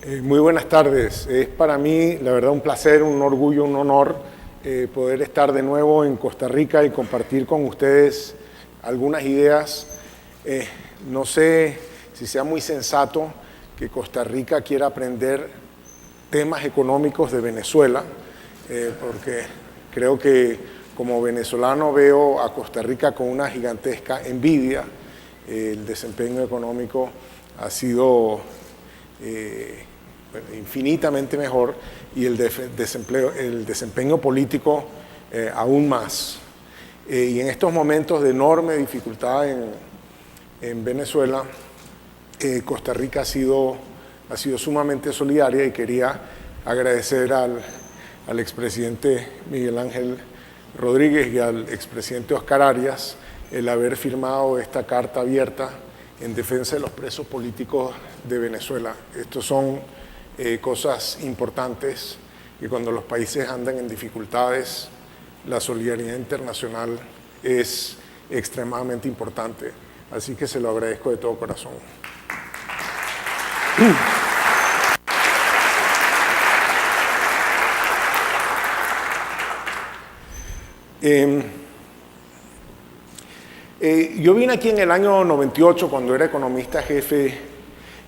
Muy buenas tardes. Es para mí, la verdad, un placer, un orgullo, un honor poder estar de nuevo en Costa Rica y compartir con ustedes algunas ideas. No sé si sea muy sensato que Costa Rica quiera aprender temas económicos de Venezuela, porque creo que como venezolano veo a Costa Rica con una gigantesca envidia. El desempeño económico ha sido infinitamente mejor y el desempeño político aún más. Y en estos momentos de enorme dificultad en Venezuela, Costa Rica ha sido sumamente solidaria, y quería agradecer al expresidente Miguel Ángel Rodríguez y al expresidente Oscar Arias el haber firmado esta carta abierta en defensa de los presos políticos de Venezuela. Estos son cosas importantes, y cuando los países andan en dificultades, la solidaridad internacional es extremadamente importante. Así que se lo agradezco de todo corazón. Yo vine aquí en el año 98, cuando era economista jefe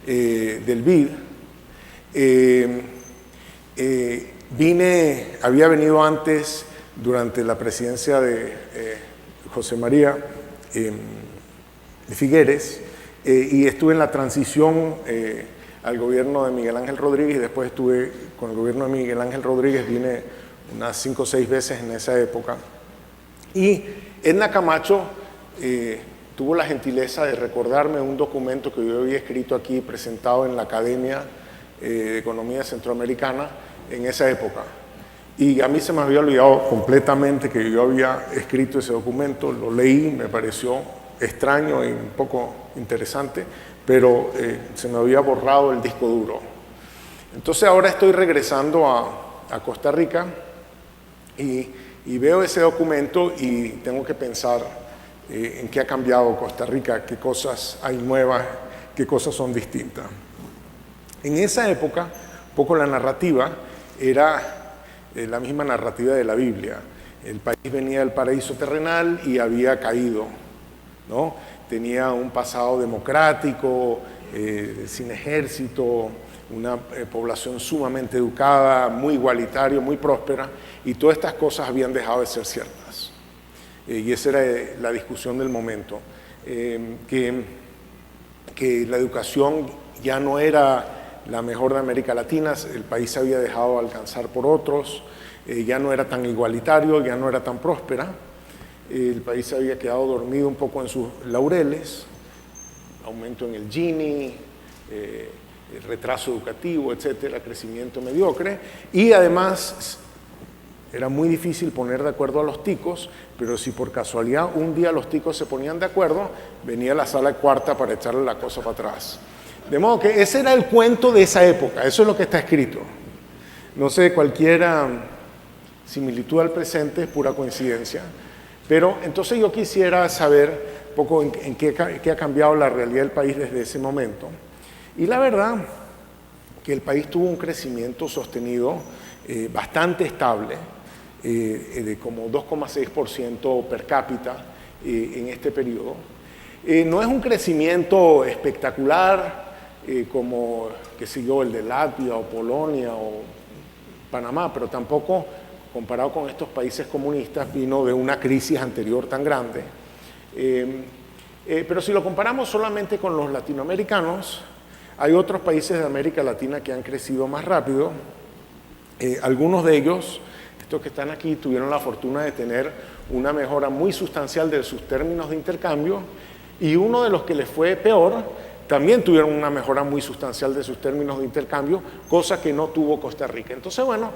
del BID. Había venido antes durante la presidencia de José María de Figueres, y estuve en la transición al gobierno de Miguel Ángel Rodríguez, y después estuve con el gobierno de Miguel Ángel Rodríguez, vine unas 5 o 6 veces en esa época. Y Edna Camacho tuvo la gentileza de recordarme un documento que yo había escrito aquí, presentado en la Academia de Economía Centroamericana en esa época. Y a mí se me había olvidado completamente que yo había escrito ese documento. Lo leí, me pareció extraño y un poco interesante, pero se me había borrado el disco duro. Entonces ahora estoy regresando a Costa Rica y veo ese documento y tengo que pensar en qué ha cambiado Costa Rica, qué cosas hay nuevas, qué cosas son distintas. En esa época, un poco la narrativa era la misma narrativa de la Biblia. El país venía del paraíso terrenal y había caído, ¿no? Tenía un pasado democrático, sin ejército, una población sumamente educada, muy igualitaria, muy próspera, y todas estas cosas habían dejado de ser ciertas. Y esa era la discusión del momento, que la educación ya no era la mejor de América Latina, el país se había dejado alcanzar por otros, ya no era tan igualitario, ya no era tan próspera, el país se había quedado dormido un poco en sus laureles, aumento en el Gini, retraso educativo, etcétera, crecimiento mediocre, y además era muy difícil poner de acuerdo a los ticos, pero si por casualidad un día los ticos se ponían de acuerdo, venía la sala cuarta para echarle la cosa para atrás. De modo que ese era el cuento de esa época, eso es lo que está escrito. No sé, cualquier similitud al presente es pura coincidencia, pero entonces yo quisiera saber un poco en qué ha cambiado la realidad del país desde ese momento. Y la verdad que el país tuvo un crecimiento sostenido bastante estable, de como 2,6% per cápita en este periodo. No es un crecimiento espectacular como que siguió el de Latvia o Polonia o Panamá, pero tampoco, comparado con estos países comunistas, vino de una crisis anterior tan grande. Pero si lo comparamos solamente con los latinoamericanos, hay otros países de América Latina que han crecido más rápido. Algunos de ellos, estos que están aquí, tuvieron la fortuna de tener una mejora muy sustancial de sus términos de intercambio, y uno de los que les fue peor, también tuvieron una mejora muy sustancial de sus términos de intercambio, cosa que no tuvo Costa Rica. Entonces, bueno,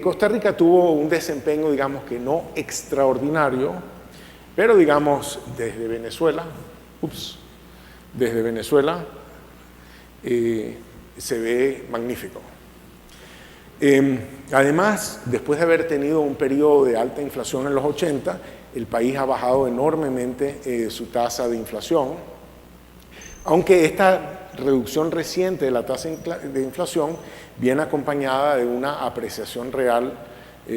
Costa Rica tuvo un desempeño, digamos que no extraordinario, pero digamos desde Venezuela, se ve magnífico. Además, después de haber tenido un periodo de alta inflación en los 80, el país ha bajado enormemente su tasa de inflación, aunque esta reducción reciente de la tasa de inflación viene acompañada de una apreciación real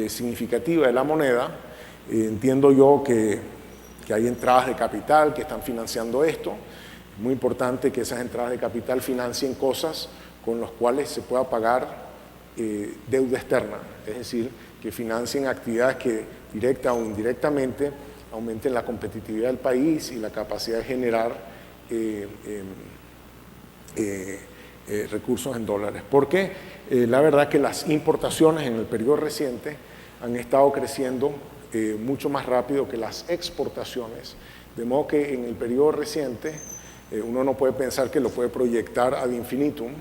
significativa de la moneda. Entiendo yo que hay entradas de capital que están financiando esto. Es muy importante que esas entradas de capital financien cosas con las cuales se pueda pagar deuda externa, es decir, que financien actividades que directa o indirectamente aumenten la competitividad del país y la capacidad de generar recursos en dólares. Porque la verdad que las importaciones en el periodo reciente han estado creciendo mucho más rápido que las exportaciones, de modo que en el periodo reciente uno no puede pensar que lo puede proyectar ad infinitum.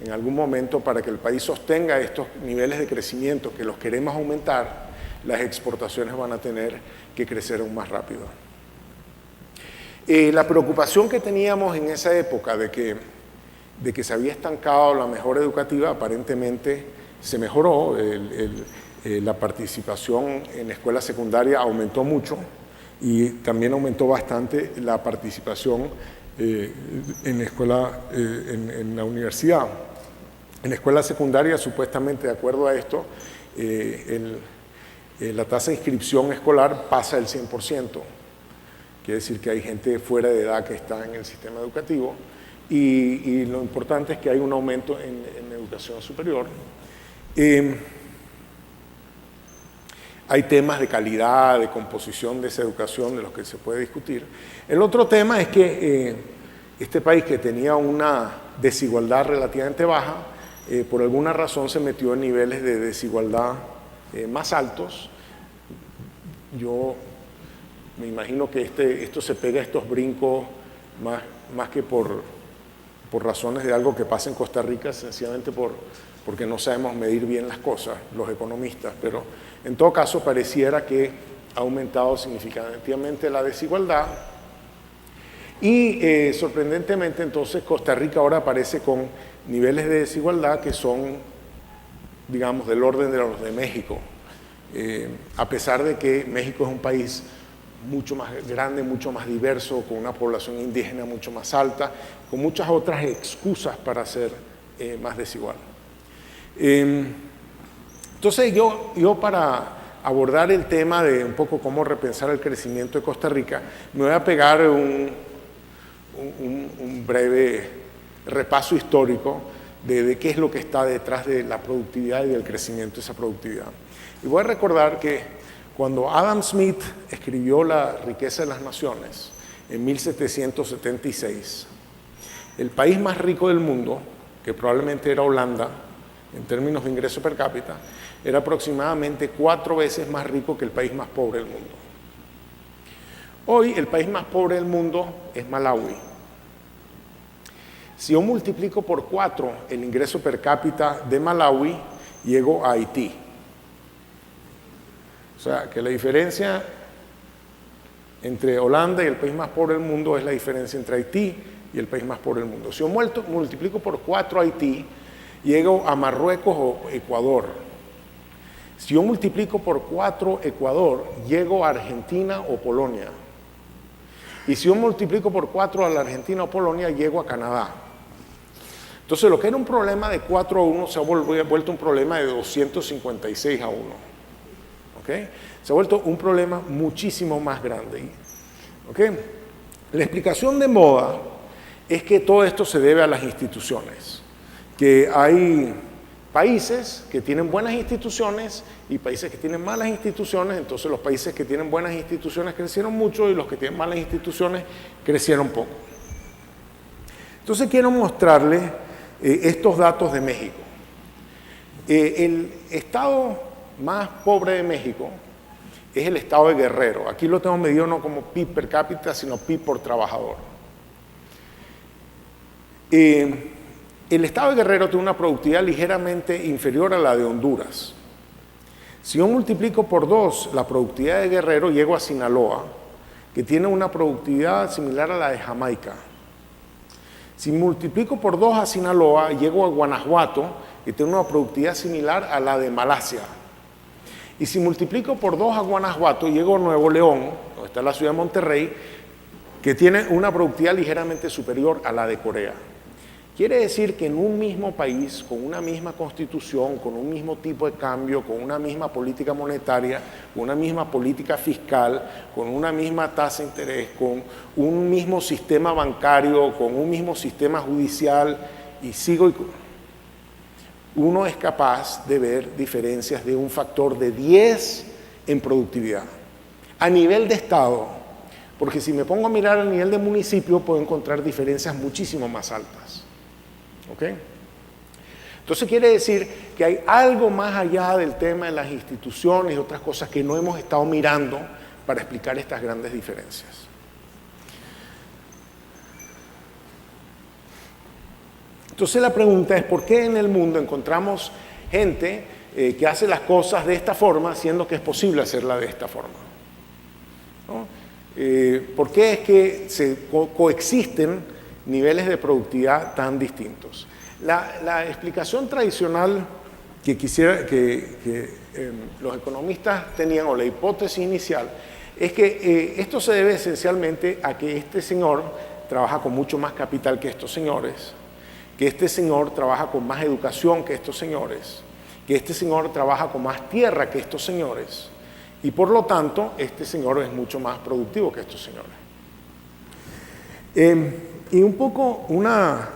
En algún momento, para que el país sostenga estos niveles de crecimiento que los queremos aumentar, las exportaciones van a tener que crecer aún más rápido. La preocupación que teníamos en esa época de que se había estancado la mejora educativa, aparentemente se mejoró. La participación en la escuela secundaria aumentó mucho y también aumentó bastante la participación en la escuela, en la universidad. En la escuela secundaria, supuestamente, de acuerdo a esto, la tasa de inscripción escolar pasa el 100%. Quiere decir que hay gente fuera de edad que está en el sistema educativo y lo importante es que hay un aumento en educación superior. Hay temas de calidad, de composición de esa educación de los que se puede discutir. El otro tema es que este país, que tenía una desigualdad relativamente baja, por alguna razón se metió en niveles de desigualdad más altos. Yo me imagino que esto se pega a estos brincos más que por razones de algo que pasa en Costa Rica, sencillamente porque no sabemos medir bien las cosas, los economistas, pero en todo caso pareciera que ha aumentado significativamente la desigualdad y sorprendentemente entonces Costa Rica ahora aparece con niveles de desigualdad que son, digamos, del orden de los de México, a pesar de que México es un país mucho más grande, mucho más diverso, con una población indígena mucho más alta, con muchas otras excusas para ser más desigual. Entonces yo para abordar el tema de un poco cómo repensar el crecimiento de Costa Rica, me voy a pegar un breve repaso histórico de qué es lo que está detrás de la productividad y del crecimiento de esa productividad. Y voy a recordar que cuando Adam Smith escribió La riqueza de las naciones en 1776, el país más rico del mundo, que probablemente era Holanda, en términos de ingreso per cápita, era aproximadamente 4 veces más rico que el país más pobre del mundo. Hoy el país más pobre del mundo es Malawi. Si yo multiplico por 4 el ingreso per cápita de Malawi, llego a Haití. O sea, que la diferencia entre Holanda y el país más pobre del mundo es la diferencia entre Haití y el país más pobre del mundo. Si yo multiplico por 4 Haití, llego a Marruecos o Ecuador. Si yo multiplico por 4 Ecuador, llego a Argentina o Polonia. Y si yo multiplico por 4 a la Argentina o Polonia, llego a Canadá. Entonces, lo que era un problema de 4 a 1 se ha vuelto un problema de 256 a 1. ¿Okay? Se ha vuelto un problema muchísimo más grande. ¿Okay? La explicación de moda es que todo esto se debe a las instituciones. Que hay países que tienen buenas instituciones y países que tienen malas instituciones, entonces los países que tienen buenas instituciones crecieron mucho y los que tienen malas instituciones crecieron poco. Entonces quiero mostrarles estos datos de México. El estado más pobre de México es el estado de Guerrero. Aquí lo tengo medido no como PIB per cápita, sino PIB por trabajador. El estado de Guerrero tiene una productividad ligeramente inferior a la de Honduras. Si yo multiplico por 2 la productividad de Guerrero, llego a Sinaloa, que tiene una productividad similar a la de Jamaica. Si multiplico por 2 a Sinaloa, llego a Guanajuato, que tiene una productividad similar a la de Malasia. Y si multiplico por 2 a Guanajuato, llego a Nuevo León, donde está la ciudad de Monterrey, que tiene una productividad ligeramente superior a la de Corea. Quiere decir que en un mismo país, con una misma constitución, con un mismo tipo de cambio, con una misma política monetaria, con una misma política fiscal, con una misma tasa de interés, con un mismo sistema bancario, con un mismo sistema judicial, uno es capaz de ver diferencias de un factor de 10 en productividad. A nivel de estado, porque si me pongo a mirar a nivel de municipio, puedo encontrar diferencias muchísimo más altas. ¿Ok? Entonces quiere decir que hay algo más allá del tema de las instituciones y otras cosas que no hemos estado mirando para explicar estas grandes diferencias. Entonces la pregunta es, ¿por qué en el mundo encontramos gente que hace las cosas de esta forma, siendo que es posible hacerla de esta forma? ¿No? ¿Por qué es que se coexisten niveles de productividad tan distintos? La explicación tradicional que los economistas tenían, o la hipótesis inicial, es que esto se debe esencialmente a que este señor trabaja con mucho más capital que estos señores, que este señor trabaja con más educación que estos señores, que este señor trabaja con más tierra que estos señores, y por lo tanto este señor es mucho más productivo que estos señores. Y un poco una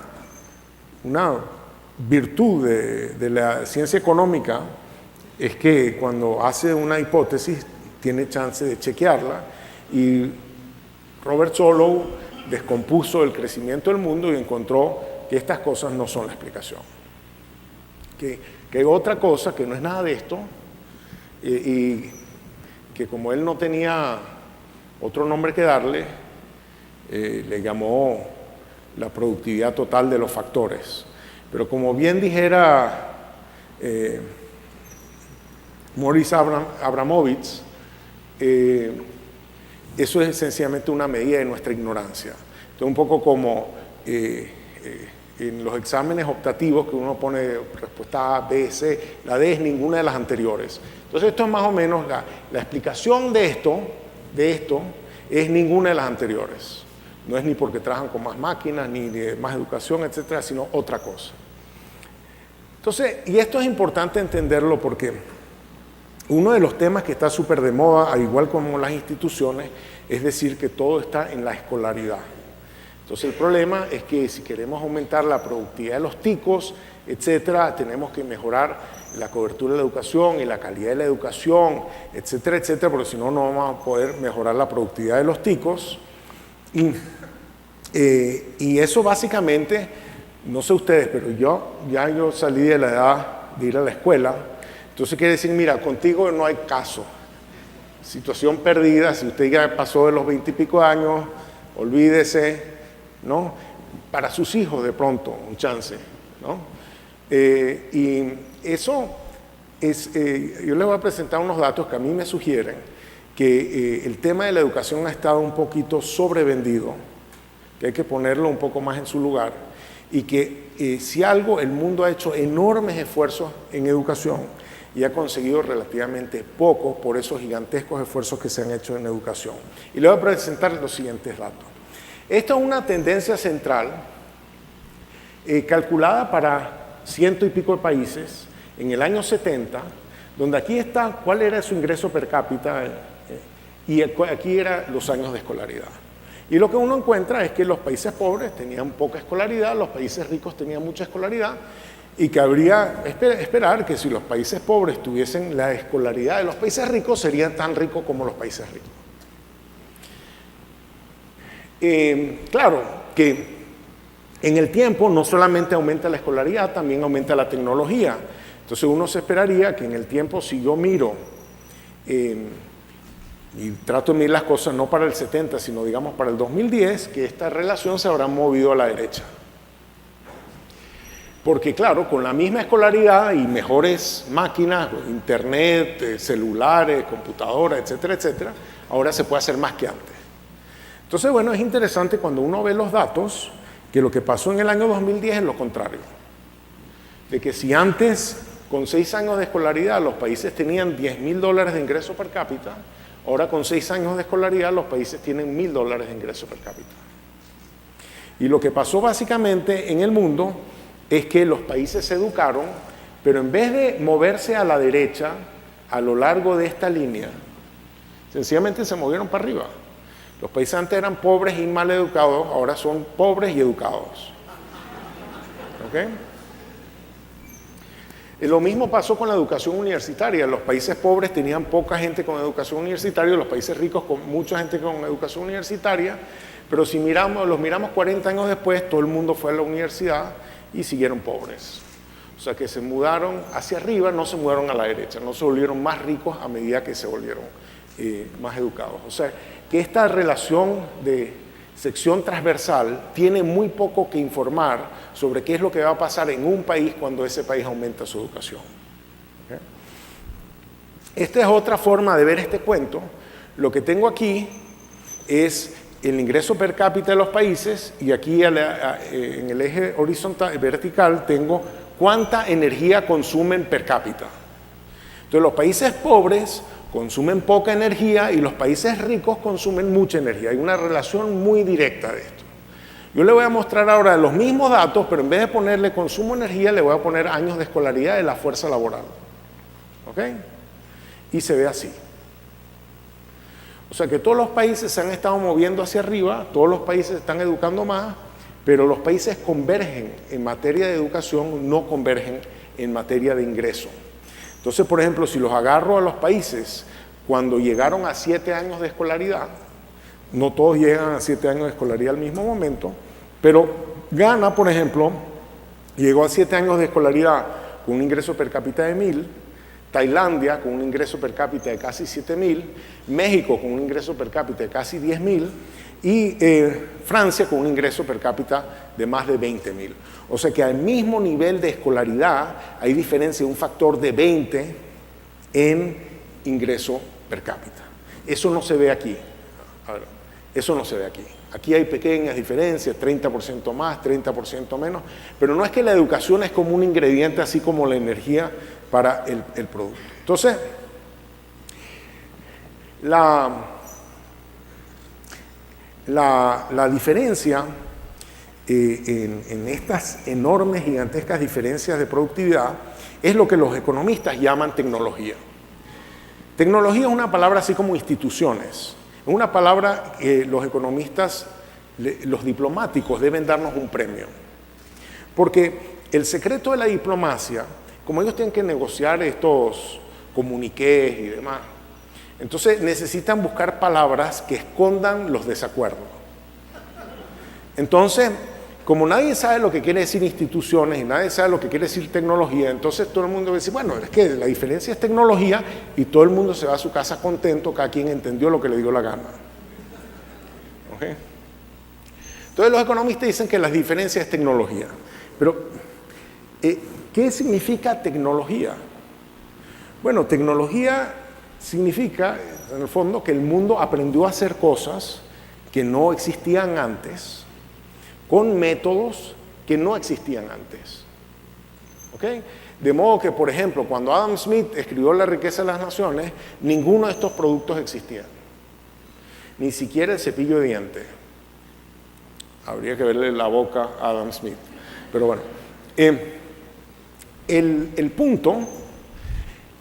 virtud de la ciencia económica es que cuando hace una hipótesis tiene chance de chequearla, y Robert Solow descompuso el crecimiento del mundo y encontró que estas cosas no son la explicación. Que hay otra cosa que no es nada de esto, y que como él no tenía otro nombre que darle, le llamó la productividad total de los factores. Pero como bien dijera Morris Abramovich, eso es esencialmente una medida de nuestra ignorancia. Entonces, un poco como en los exámenes optativos que uno pone respuesta A, B, C, la D es ninguna de las anteriores. Entonces, esto es más o menos la explicación de esto es ninguna de las anteriores. No es ni porque trabajan con más máquinas, ni de más educación, etcétera, sino otra cosa. Entonces, y esto es importante entenderlo porque uno de los temas que está súper de moda, al igual como las instituciones, es decir que todo está en la escolaridad. Entonces, el problema es que si queremos aumentar la productividad de los ticos, etcétera, tenemos que mejorar la cobertura de la educación y la calidad de la educación, etcétera, etcétera, porque si no, no vamos a poder mejorar la productividad de los ticos. Y eso básicamente, no sé ustedes, pero yo salí de la edad de ir a la escuela, entonces quiere decir, mira, contigo no hay caso, situación perdida, si usted ya pasó de los 20 y pico años, olvídese, ¿no? Para sus hijos de pronto, un chance, ¿no? Y eso es, yo les voy a presentar unos datos que a mí me sugieren que el tema de la educación ha estado un poquito sobrevendido, que hay que ponerlo un poco más en su lugar, y que si algo, el mundo ha hecho enormes esfuerzos en educación y ha conseguido relativamente poco por esos gigantescos esfuerzos que se han hecho en educación. Y le voy a presentar los siguientes datos. Esta es una tendencia central calculada para 100 y pico de países en el año 70, donde aquí está cuál era su ingreso per cápita y aquí eran los años de escolaridad. Y lo que uno encuentra es que los países pobres tenían poca escolaridad, los países ricos tenían mucha escolaridad, y que habría esperar que si los países pobres tuviesen la escolaridad de los países ricos, serían tan ricos como los países ricos. Claro que en el tiempo no solamente aumenta la escolaridad, también aumenta la tecnología. Entonces uno se esperaría que en el tiempo, si yo miro y trato de medir las cosas no para el 70, sino digamos para el 2010, que esta relación se habrá movido a la derecha. Porque claro, con la misma escolaridad y mejores máquinas, internet, celulares, computadoras, etcétera, etcétera, ahora se puede hacer más que antes. Entonces, bueno, es interesante cuando uno ve los datos, que lo que pasó en el año 2010 es lo contrario. De que si antes, con 6 años de escolaridad, los países tenían $10,000 de ingreso per cápita, ahora con 6 años de escolaridad los países tienen $1,000 de ingreso per cápita. Y lo que pasó básicamente en el mundo es que los países se educaron, pero en vez de moverse a la derecha, a lo largo de esta línea, sencillamente se movieron para arriba. Los países antes eran pobres y mal educados, ahora son pobres y educados. ¿Ok? Y lo mismo pasó con la educación universitaria. Los países pobres tenían poca gente con educación universitaria, los países ricos con mucha gente con educación universitaria, pero si los miramos 40 años después, todo el mundo fue a la universidad y siguieron pobres. O sea que se mudaron hacia arriba, no se mudaron a la derecha, no se volvieron más ricos a medida que se volvieron más educados. O sea que esta relación de sección transversal tiene muy poco que informar sobre qué es lo que va a pasar en un país cuando ese país aumenta su educación. ¿Okay? Esta es otra forma de ver este cuento. Lo que tengo aquí es el ingreso per cápita de los países y aquí en el eje horizontal, vertical, tengo cuánta energía consumen per cápita. Entonces los países pobres consumen poca energía y los países ricos consumen mucha energía. Hay una relación muy directa de esto. Yo le voy a mostrar ahora los mismos datos, pero en vez de ponerle consumo de energía, le voy a poner años de escolaridad de la fuerza laboral. ¿Ok? Y se ve así. O sea que todos los países se han estado moviendo hacia arriba, todos los países están educando más, pero los países convergen en materia de educación, no convergen en materia de ingreso. Entonces, por ejemplo, si los agarro a los países cuando llegaron a 7 años de escolaridad, no todos llegan a 7 años de escolaridad al mismo momento, pero Ghana, por ejemplo, llegó a 7 años de escolaridad con un ingreso per cápita de 1,000, Tailandia con un ingreso per cápita de casi 7,000, México con un ingreso per cápita de casi 10,000 y Francia con un ingreso per cápita de más de 20,000. O sea que al mismo nivel de escolaridad hay diferencia de un factor de 20 en ingreso per cápita. Eso no se ve aquí. A ver, eso no se ve aquí. Aquí hay pequeñas diferencias, 30% más, 30% menos, pero no es que la educación es como un ingrediente así como la energía para el producto. Entonces, la diferencia en estas enormes, gigantescas diferencias de productividad es lo que los economistas llaman tecnología. Tecnología es una palabra así como instituciones. Es una palabra que los economistas, los diplomáticos deben darnos un premio. Porque el secreto de la diplomacia, como ellos tienen que negociar estos comuniqués y demás, entonces necesitan buscar palabras que escondan los desacuerdos. Entonces, como nadie sabe lo que quiere decir instituciones y nadie sabe lo que quiere decir tecnología, entonces todo el mundo va a decir, bueno, es que la diferencia es tecnología y todo el mundo se va a su casa contento, cada quien entendió lo que le dio la gana. ¿Okay? Entonces los economistas dicen que la diferencia es tecnología. Pero, ¿qué significa tecnología? Bueno, tecnología significa, en el fondo, que el mundo aprendió a hacer cosas que no existían antes, con métodos que no existían antes. ¿Okay? De modo que, por ejemplo, cuando Adam Smith escribió La riqueza de las naciones, ninguno de estos productos existía. Ni siquiera el cepillo de dientes. Habría que verle la boca a Adam Smith. Pero bueno, el punto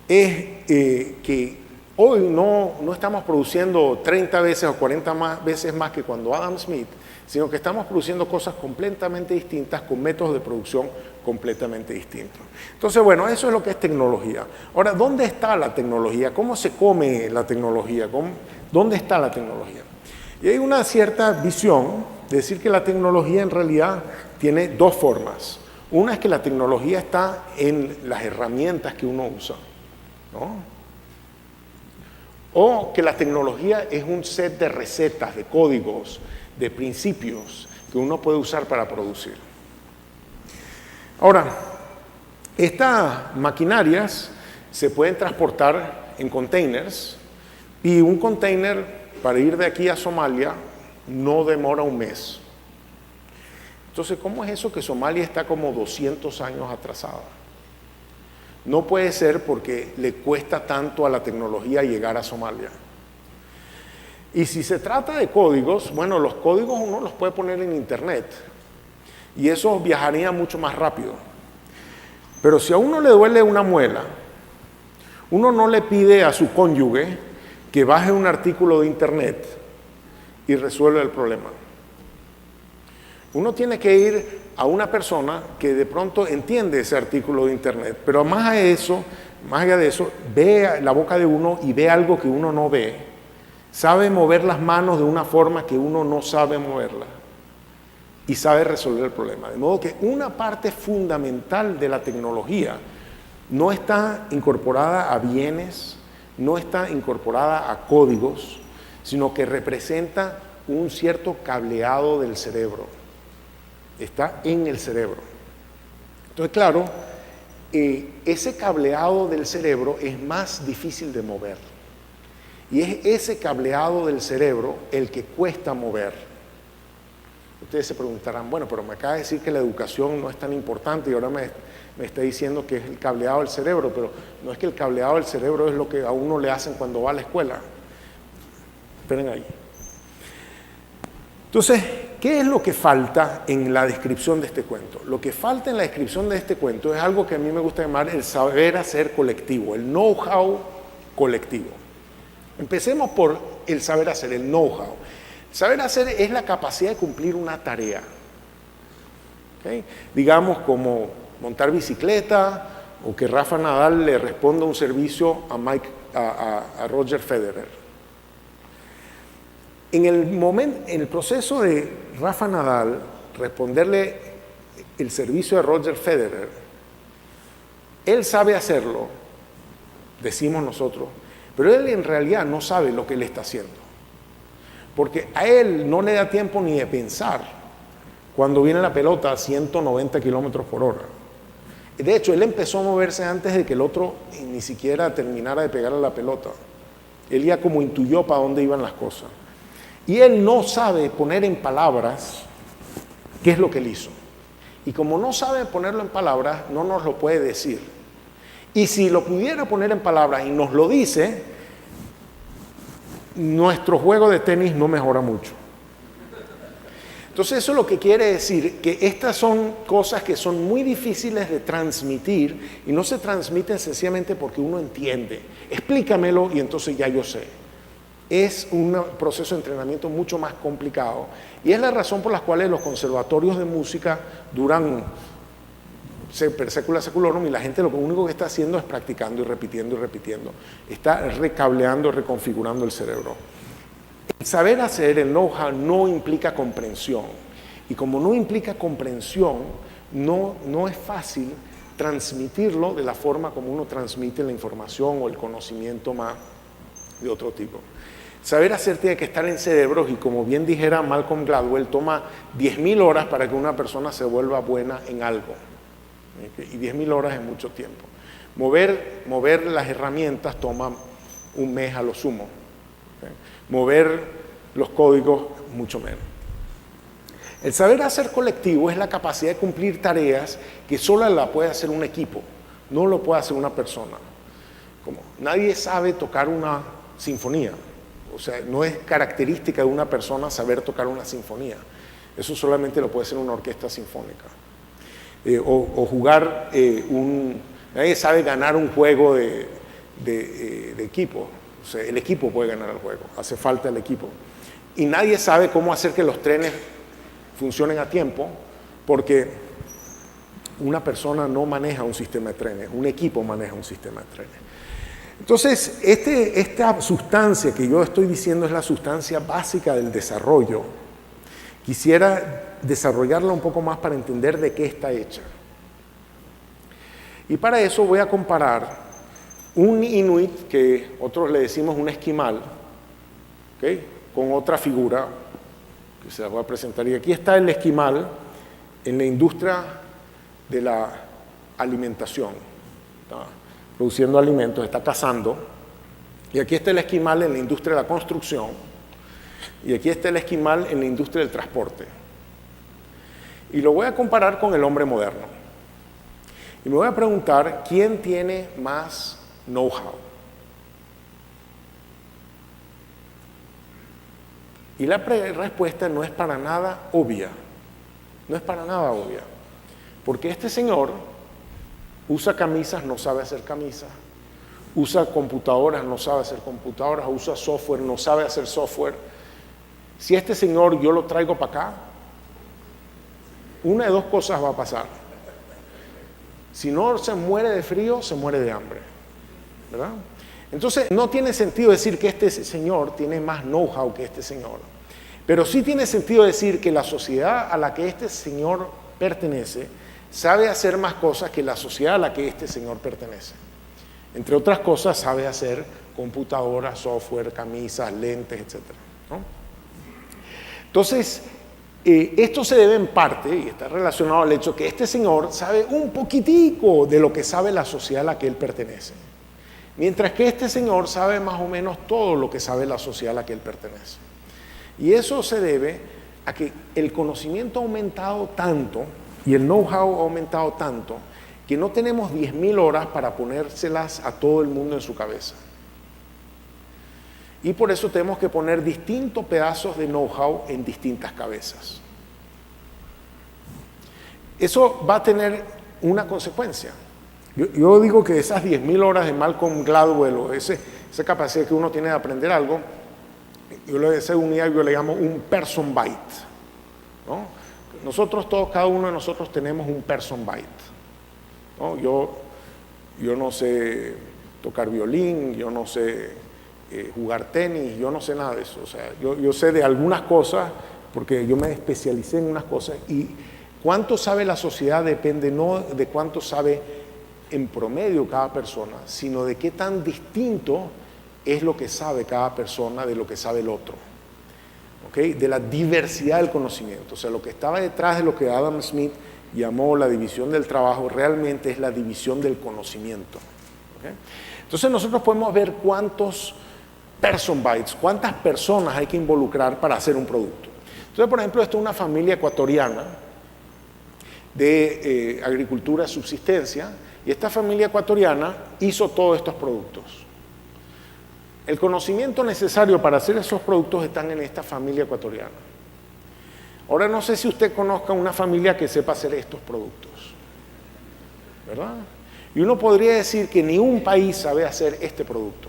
es que hoy no estamos produciendo 30 veces o 40 veces más que cuando Adam Smith, sino que estamos produciendo cosas completamente distintas con métodos de producción completamente distintos. Entonces, bueno, eso es lo que es tecnología. Ahora, ¿dónde está la tecnología? ¿Cómo se come la tecnología? ¿Dónde está la tecnología? Y hay una cierta visión de decir que la tecnología en realidad tiene dos formas. Una es que la tecnología está en las herramientas que uno usa, ¿no? O que la tecnología es un set de recetas, de códigos, de principios que uno puede usar para producir. Ahora, estas maquinarias se pueden transportar en containers y un container para ir de aquí a Somalia no demora un mes. Entonces, ¿cómo es eso que Somalia está como 200 años atrasada? No puede ser porque le cuesta tanto a la tecnología llegar a Somalia. Y si se trata de códigos, bueno, los códigos uno los puede poner en internet. y eso viajaría mucho más rápido. Pero si a uno le duele una muela, uno no le pide a su cónyuge que baje un artículo de internet y resuelva el problema. Uno tiene que ir a una persona que de pronto entiende ese artículo de internet, pero más allá de eso, ve la boca de uno y ve algo que uno no ve. Sabe mover las manos de una forma que uno no sabe moverla y sabe resolver el problema. De modo que una parte fundamental de la tecnología no está incorporada a bienes, no está incorporada a códigos, sino que representa un cierto cableado del cerebro. Está en el cerebro. Entonces, claro, ese cableado del cerebro es más difícil de mover. Y es ese cableado del cerebro el que cuesta mover. Ustedes se preguntarán, bueno, pero me acaba de decir que la educación no es tan importante y ahora me está diciendo que es el cableado del cerebro, pero no es que el cableado del cerebro es lo que a uno le hacen cuando va a la escuela. Esperen ahí. Entonces, ¿qué es lo que falta en la descripción de este cuento? Lo que falta en la descripción de este cuento es algo que a mí me gusta llamar el saber hacer colectivo, el know-how colectivo. Empecemos por el saber hacer, el know-how. Saber hacer es la capacidad de cumplir una tarea. ¿Okay? Digamos como montar bicicleta o que Rafa Nadal le responda un servicio a Roger Federer. En el proceso de Rafa Nadal responderle el servicio de Roger Federer, él sabe hacerlo, decimos nosotros, pero él en realidad no sabe lo que él está haciendo. Porque a él no le da tiempo ni de pensar cuando viene la pelota a 190 kilómetros por hora. De hecho, él empezó a moverse antes de que el otro ni siquiera terminara de pegarle la pelota. Él ya como intuyó para dónde iban las cosas. Y él no sabe poner en palabras qué es lo que él hizo. Y como no sabe ponerlo en palabras, no nos lo puede decir. Y si lo pudiera poner en palabras y nos lo dice, nuestro juego de tenis no mejora mucho. Entonces eso lo que quiere decir que estas son cosas que son muy difíciles de transmitir y no se transmiten sencillamente porque uno entiende. Explícamelo y entonces ya yo sé. Es un proceso de entrenamiento mucho más complicado y es la razón por la cual los conservatorios de música duran per secula seculorum y la gente lo único que está haciendo es practicando y repitiendo y repitiendo. Está recableando y reconfigurando el cerebro. El saber hacer, el know-how, no implica comprensión. Y como no implica comprensión, no es fácil transmitirlo de la forma como uno transmite la información o el conocimiento más de otro tipo. Saber hacer tiene que estar en cerebros y como bien dijera Malcolm Gladwell, toma 10.000 horas para que una persona se vuelva buena en algo. Y 10.000 horas es mucho tiempo. Mover las herramientas toma un mes a lo sumo. Mover los códigos mucho menos. El saber hacer colectivo es la capacidad de cumplir tareas que solo la puede hacer un equipo, no lo puede hacer una persona. Como nadie sabe tocar una sinfonía, o sea, no es característica de una persona saber tocar una sinfonía. Eso solamente lo puede hacer una orquesta sinfónica. O jugar nadie sabe ganar un juego de equipo. O sea, el equipo puede ganar el juego, hace falta el equipo. Y nadie sabe cómo hacer que los trenes funcionen a tiempo, porque una persona no maneja un sistema de trenes, un equipo maneja un sistema de trenes. Entonces, esta sustancia que yo estoy diciendo es la sustancia básica del desarrollo. Quisiera desarrollarla un poco más para entender de qué está hecha. Y para eso voy a comparar un inuit, que otros le decimos un esquimal, ¿okay?, con otra figura que se la voy a presentar. Y aquí está el esquimal en la industria de la alimentación. Está produciendo alimentos, está cazando. Y aquí está el esquimal en la industria de la construcción. Y aquí está el esquimal en la industria del transporte. Y lo voy a comparar con el hombre moderno. Y me voy a preguntar, ¿quién tiene más know-how? Y la respuesta no es para nada obvia. No es para nada obvia. Porque este señor usa camisas, no sabe hacer camisas. Usa computadoras, no sabe hacer computadoras. Usa software, no sabe hacer software. Si este señor yo lo traigo para acá, una de dos cosas va a pasar. Si no se muere de frío, se muere de hambre, ¿verdad? Entonces, no tiene sentido decir que este señor tiene más know-how que este señor. Pero sí tiene sentido decir que la sociedad a la que este señor pertenece sabe hacer más cosas que la sociedad a la que este señor pertenece. Entre otras cosas, sabe hacer computadoras, software, camisas, lentes, etc., ¿no? Entonces, esto se debe en parte, y está relacionado al hecho que este señor sabe un poquitico de lo que sabe la sociedad a la que él pertenece. Mientras que este señor sabe más o menos todo lo que sabe la sociedad a la que él pertenece. Y eso se debe a que el conocimiento ha aumentado tanto y el know-how ha aumentado tanto que no tenemos 10.000 horas para ponérselas a todo el mundo en su cabeza. Y por eso tenemos que poner distintos pedazos de know-how en distintas cabezas. Eso va a tener una consecuencia. Yo digo que esas 10.000 horas de Malcolm Gladwell, o esa capacidad que uno tiene de aprender algo, esa unidad yo le llamo un person byte, ¿no? Nosotros todos, cada uno de nosotros tenemos un person byte, ¿no? Yo no sé tocar violín, yo no sé jugar tenis, yo no sé nada de eso. O sea, yo sé de algunas cosas porque yo me especialicé en unas cosas, y cuánto sabe la sociedad depende no de cuánto sabe en promedio cada persona, sino de qué tan distinto es lo que sabe cada persona de lo que sabe el otro. ¿Okay? De la diversidad del conocimiento. O sea, lo que estaba detrás de lo que Adam Smith llamó la división del trabajo realmente es la división del conocimiento. ¿Okay? Entonces nosotros podemos ver cuántos person bytes, cuántas personas hay que involucrar para hacer un producto. Entonces, por ejemplo, esto es una familia ecuatoriana de agricultura de subsistencia, y esta familia ecuatoriana hizo todos estos productos. El conocimiento necesario para hacer esos productos están en esta familia ecuatoriana. Ahora, no sé si usted conozca una familia que sepa hacer estos productos, ¿verdad? Y uno podría decir que ni un país sabe hacer este producto,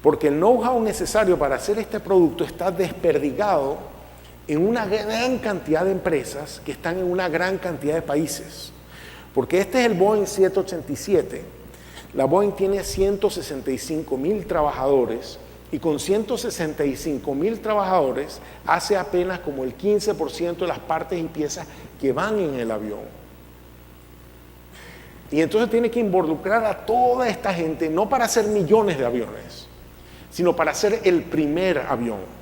porque el know-how necesario para hacer este producto está desperdigado en una gran cantidad de empresas que están en una gran cantidad de países. Porque este es el Boeing 787. La Boeing tiene 165.000 trabajadores, y con 165.000 trabajadores hace apenas como el 15% de las partes y piezas que van en el avión. Y entonces tiene que involucrar a toda esta gente, no para hacer millones de aviones, sino para hacer el primer avión.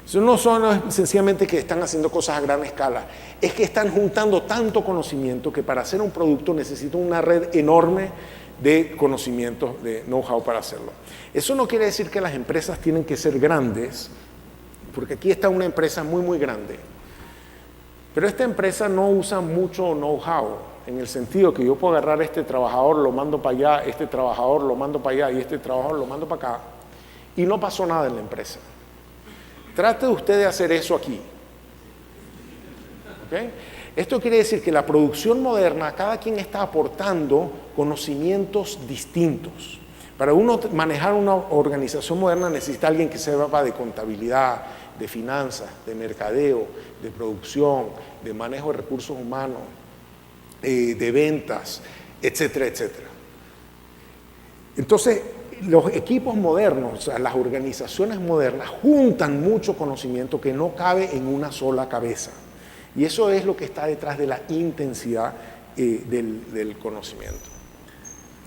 Eso no son sencillamente que están haciendo cosas a gran escala, es que están juntando tanto conocimiento que para hacer un producto necesitan una red enorme de conocimientos, de know-how para hacerlo. Eso no quiere decir que las empresas tienen que ser grandes, porque aquí está una empresa muy, muy grande. Pero esta empresa no usa mucho know-how, en el sentido que yo puedo agarrar este trabajador, lo mando para allá, este trabajador lo mando para allá y este trabajador lo mando para acá, y no pasó nada en la empresa. Trate usted de hacer eso aquí. ¿Okay? Esto quiere decir que la producción moderna, cada quien está aportando conocimientos distintos. Para uno manejar una organización moderna necesita alguien que sepa de contabilidad, de finanzas, de mercadeo, de producción, de manejo de recursos humanos, de ventas, etcétera, etcétera. Entonces, los equipos modernos, o sea, las organizaciones modernas juntan mucho conocimiento que no cabe en una sola cabeza. Y eso es lo que está detrás de la intensidad del conocimiento.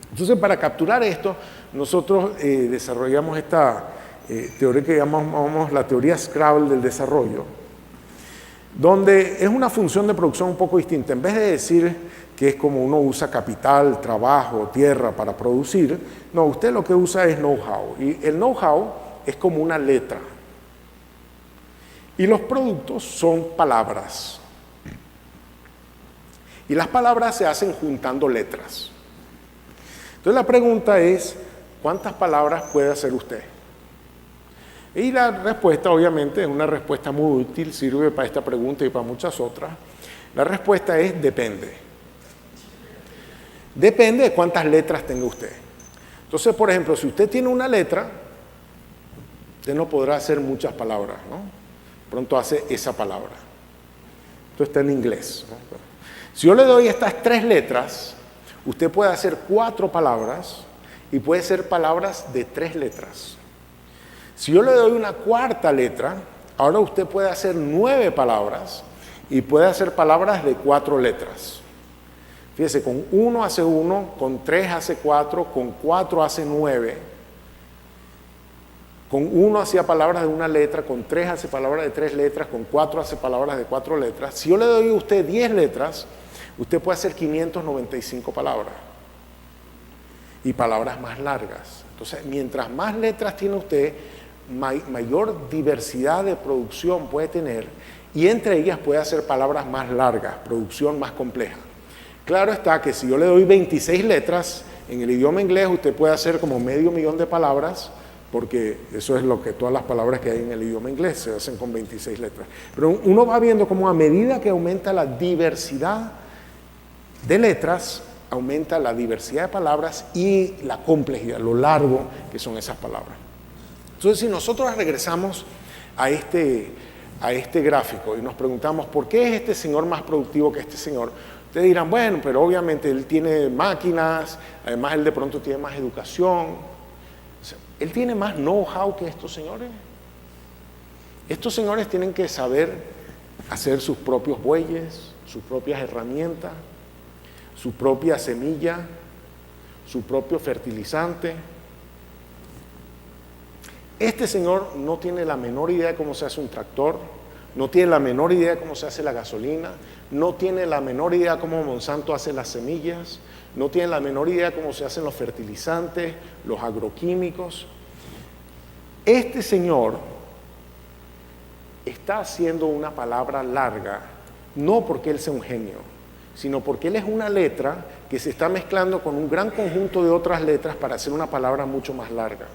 Entonces, para capturar esto, nosotros desarrollamos esta teoría que llamamos la teoría Scrabble del desarrollo, donde es una función de producción un poco distinta. En vez de decir que es como uno usa capital, trabajo, tierra para producir, no, usted lo que usa es know-how. Y el know-how es como una letra. Y los productos son palabras. Y las palabras se hacen juntando letras. Entonces la pregunta es, ¿cuántas palabras puede hacer usted? Y la respuesta, obviamente, es una respuesta muy útil, sirve para esta pregunta y para muchas otras. La respuesta es depende. Depende de cuántas letras tenga usted. Entonces, por ejemplo, si usted tiene una letra, usted no podrá hacer muchas palabras, ¿no? Pronto hace esa palabra. Esto está en inglés, ¿no? Si yo le doy estas 3 letras, usted puede hacer 4 palabras y puede ser palabras de 3 letras. Si yo le doy una 4ª letra, ahora usted puede hacer 9 palabras y puede hacer palabras de 4 letras. Fíjese, con 1 hace 1, con 3 hace 4, con 4 hace 9. Con 1 hacía palabras de 1 letra, con 3 hace palabras de 3 letras, con 4 hace palabras de 4 letras. Si yo le doy a usted 10 letras, usted puede hacer 595 palabras. Y palabras más largas. Entonces, mientras más letras tiene usted, mayor diversidad de producción puede tener, y entre ellas puede hacer palabras más largas, producción más compleja. Claro está que si yo le doy 26 letras, en el idioma inglés usted puede hacer como 500,000 de palabras, porque eso es lo que todas las palabras que hay en el idioma inglés se hacen con 26 letras. Pero uno va viendo como a medida que aumenta la diversidad de letras, aumenta la diversidad de palabras y la complejidad, lo largo que son esas palabras. Entonces, si nosotros regresamos a este gráfico y nos preguntamos ¿por qué es este señor más productivo que este señor? Ustedes dirán, bueno, pero obviamente él tiene máquinas, además él de pronto tiene más educación. O sea, él tiene más know-how que estos señores. Estos señores tienen que saber hacer sus propios bueyes, sus propias herramientas, su propia semilla, su propio fertilizante. Este señor no tiene la menor idea de cómo se hace un tractor, no tiene la menor idea de cómo se hace la gasolina, no tiene la menor idea de cómo Monsanto hace las semillas, no tiene la menor idea de cómo se hacen los fertilizantes, los agroquímicos. Este señor está haciendo una palabra larga, no porque él sea un genio, sino porque él es una letra que se está mezclando con un gran conjunto de otras letras para hacer una palabra mucho más larga.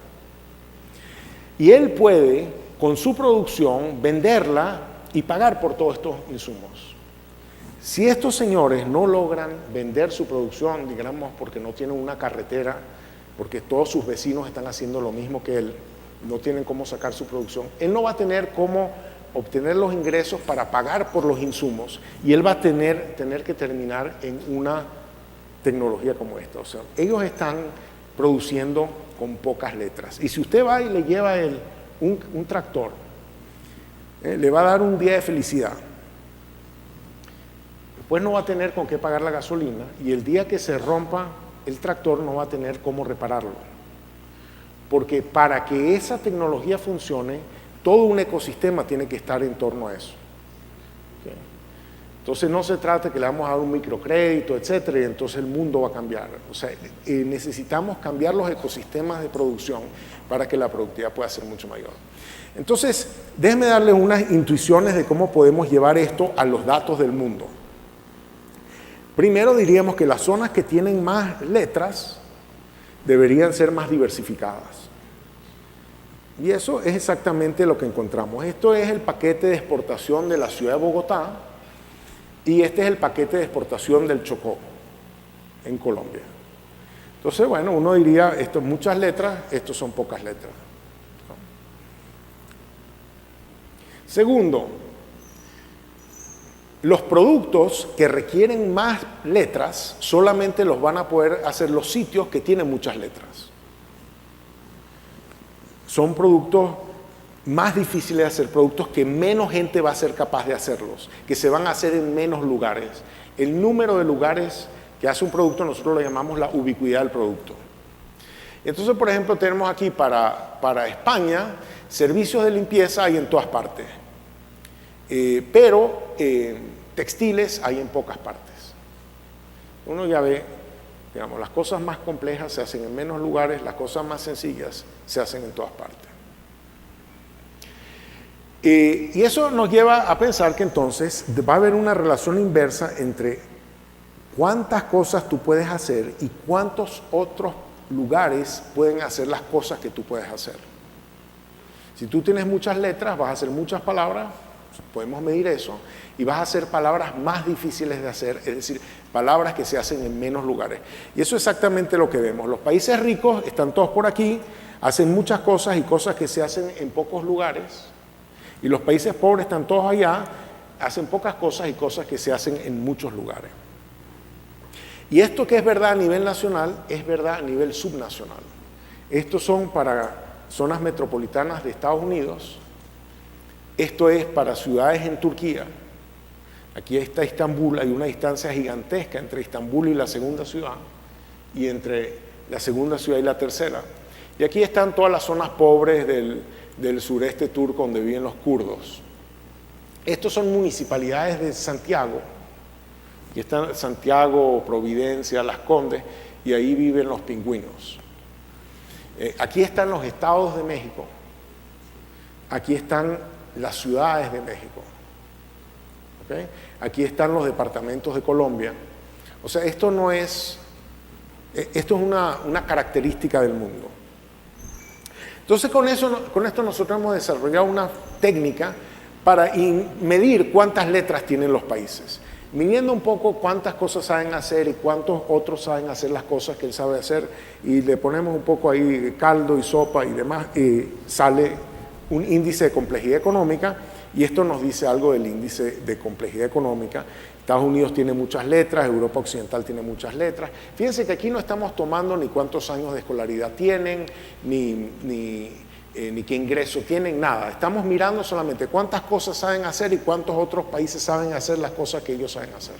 Y él puede, con su producción, venderla y pagar por todos estos insumos. Si estos señores no logran vender su producción, digamos, porque no tienen una carretera, porque todos sus vecinos están haciendo lo mismo que él, no tienen cómo sacar su producción, él no va a tener cómo obtener los ingresos para pagar por los insumos, y él va a tener que terminar en una tecnología como esta. O sea, ellos están produciendo con pocas letras. Y si usted va y le lleva un tractor, le va a dar un día de felicidad. Después no va a tener con qué pagar la gasolina, y el día que se rompa el tractor no va a tener cómo repararlo. Porque para que esa tecnología funcione, todo un ecosistema tiene que estar en torno a eso. ¿Okay? Entonces no se trata que le vamos a dar un microcrédito, etcétera, y entonces el mundo va a cambiar. O sea, necesitamos cambiar los ecosistemas de producción para que la productividad pueda ser mucho mayor. Entonces, déjenme darles unas intuiciones de cómo podemos llevar esto a los datos del mundo. Primero diríamos que las zonas que tienen más letras deberían ser más diversificadas. Y eso es exactamente lo que encontramos. Esto es el paquete de exportación de la ciudad de Bogotá y este es el paquete de exportación del Chocó en Colombia. Entonces, bueno, uno diría, esto es muchas letras, estos son pocas letras. Segundo, los productos que requieren más letras solamente los van a poder hacer los sitios que tienen muchas letras. Son productos más difíciles de hacer, productos que menos gente va a ser capaz de hacerlos, que se van a hacer en menos lugares. El número de lugares que hace un producto nosotros lo llamamos la ubicuidad del producto. Entonces, por ejemplo, tenemos aquí para España, servicios de limpieza hay en todas partes, pero textiles hay en pocas partes. Uno ya ve, digamos, las cosas más complejas se hacen en menos lugares, las cosas más sencillas se hacen en todas partes. Y eso nos lleva a pensar que entonces va a haber una relación inversa entre cuántas cosas tú puedes hacer y cuántos otros lugares pueden hacer las cosas que tú puedes hacer. Si tú tienes muchas letras, vas a hacer muchas palabras, podemos medir eso, y vas a hacer palabras más difíciles de hacer, es decir, palabras que se hacen en menos lugares. Y eso es exactamente lo que vemos. Los países ricos están todos por aquí, hacen muchas cosas y cosas que se hacen en pocos lugares, y los países pobres están todos allá, hacen pocas cosas y cosas que se hacen en muchos lugares. Y esto que es verdad a nivel nacional, es verdad a nivel subnacional. Estos son para zonas metropolitanas de Estados Unidos, esto es para ciudades en Turquía. Aquí está Estambul, hay una distancia gigantesca entre Estambul y la segunda ciudad, y entre la segunda ciudad y la tercera. Y aquí están todas las zonas pobres del sureste turco donde viven los kurdos. Estos son municipalidades de Santiago. Aquí están Santiago, Providencia, Las Condes, y ahí viven los pingüinos. Aquí están los estados de México. Aquí están las ciudades de México. ¿Okay? Aquí están los departamentos de Colombia. O sea, esto es una característica del mundo. Entonces, con esto nosotros hemos desarrollado una técnica para medir cuántas letras tienen los países, midiendo un poco cuántas cosas saben hacer y cuántos otros saben hacer las cosas que él sabe hacer, y le ponemos un poco ahí caldo y sopa y demás, y sale un índice de complejidad económica, y esto nos dice algo del índice de complejidad económica. Estados Unidos tiene muchas letras, Europa Occidental tiene muchas letras. Fíjense que aquí no estamos tomando ni cuántos años de escolaridad tienen, ni qué ingreso tienen, nada. Estamos mirando solamente cuántas cosas saben hacer y cuántos otros países saben hacer las cosas que ellos saben hacer.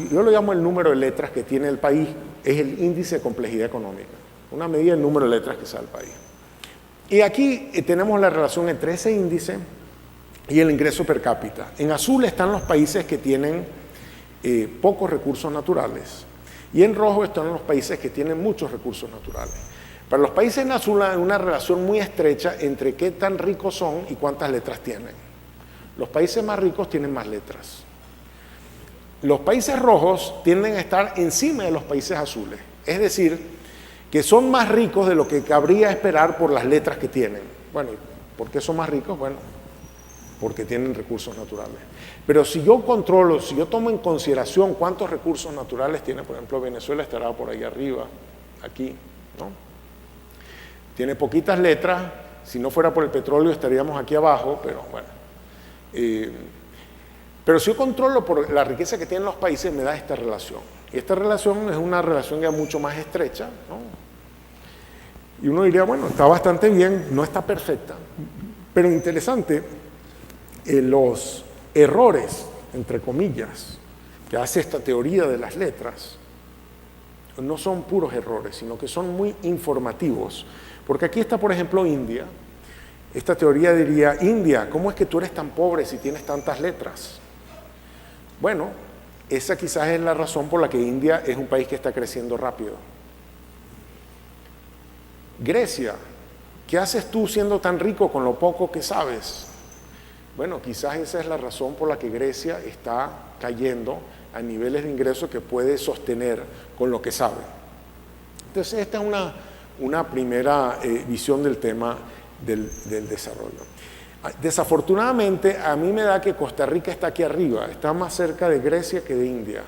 Yo lo llamo el número de letras que tiene el país, es el índice de complejidad económica, una medida del número de letras que sabe el país. Y aquí tenemos la relación entre ese índice y el ingreso per cápita. En azul están los países que tienen pocos recursos naturales, y en rojo están los países que tienen muchos recursos naturales. Para los países en azul hay una relación muy estrecha entre qué tan ricos son y cuántas letras tienen. Los países más ricos tienen más letras. Los países rojos tienden a estar encima de los países azules, es decir, que son más ricos de lo que cabría esperar por las letras que tienen. Bueno, ¿por qué son más ricos? Bueno, porque tienen recursos naturales. Pero si yo tomo en consideración cuántos recursos naturales tiene, por ejemplo, Venezuela estará por ahí arriba, aquí, ¿no? Tiene poquitas letras, si no fuera por el petróleo estaríamos aquí abajo, pero bueno. Pero si yo controlo por la riqueza que tienen los países, me da esta relación. Y esta relación es una relación ya mucho más estrecha, ¿no? Y uno diría, bueno, está bastante bien, no está perfecta, pero interesante, los errores, entre comillas, que hace esta teoría de las letras, no son puros errores, sino que son muy informativos. Porque aquí está, por ejemplo, India. Esta teoría diría, India, ¿cómo es que tú eres tan pobre si tienes tantas letras? Bueno, esa quizás es la razón por la que India es un país que está creciendo rápido. Grecia, ¿qué haces tú siendo tan rico con lo poco que sabes? Bueno, quizás esa es la razón por la que Grecia está cayendo a niveles de ingresos que puede sostener con lo que sabe. Entonces, esta es una primera visión del tema del desarrollo. Desafortunadamente, a mí me da que Costa Rica está aquí arriba, está más cerca de Grecia que de India.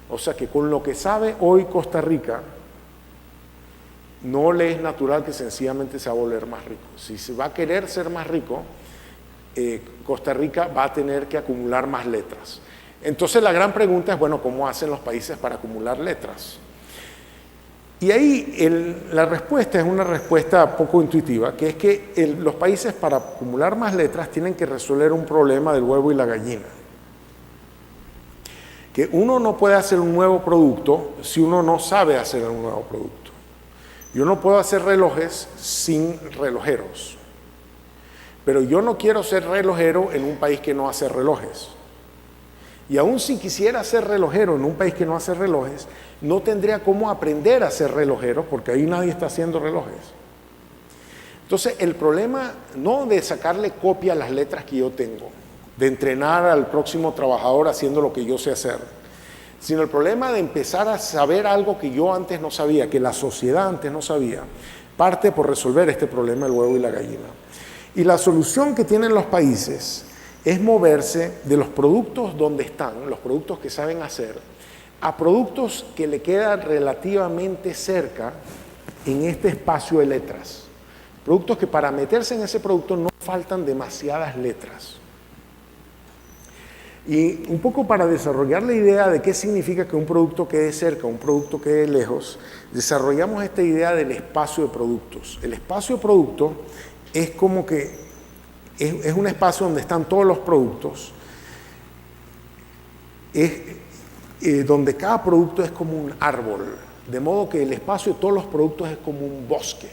O sea que con lo que sabe hoy Costa Rica, no le es natural que sencillamente se va a volver más rico. Si se va a querer ser más rico, Costa Rica va a tener que acumular más letras. Entonces la gran pregunta es, bueno, ¿cómo hacen los países para acumular letras? Y ahí la respuesta es una respuesta poco intuitiva, que es que los países para acumular más letras tienen que resolver un problema del huevo y la gallina. Que uno no puede hacer un nuevo producto si uno no sabe hacer un nuevo producto. Yo no puedo hacer relojes sin relojeros. Pero yo no quiero ser relojero en un país que no hace relojes. Y aún si quisiera ser relojero en un país que no hace relojes, no tendría cómo aprender a ser relojero porque ahí nadie está haciendo relojes. Entonces, el problema no de sacarle copia a las letras que yo tengo, de entrenar al próximo trabajador haciendo lo que yo sé hacer, sino el problema de empezar a saber algo que yo antes no sabía, que la sociedad antes no sabía, parte por resolver este problema del huevo y la gallina. Y la solución que tienen los países es moverse de los productos donde están, los productos que saben hacer, a productos que le quedan relativamente cerca en este espacio de letras. Productos que para meterse en ese producto no faltan demasiadas letras. Y un poco para desarrollar la idea de qué significa que un producto quede cerca, un producto quede lejos, desarrollamos esta idea del espacio de productos. El espacio de producto es como que es un espacio donde están todos los productos, donde cada producto es como un árbol, de modo que el espacio de todos los productos es como un bosque,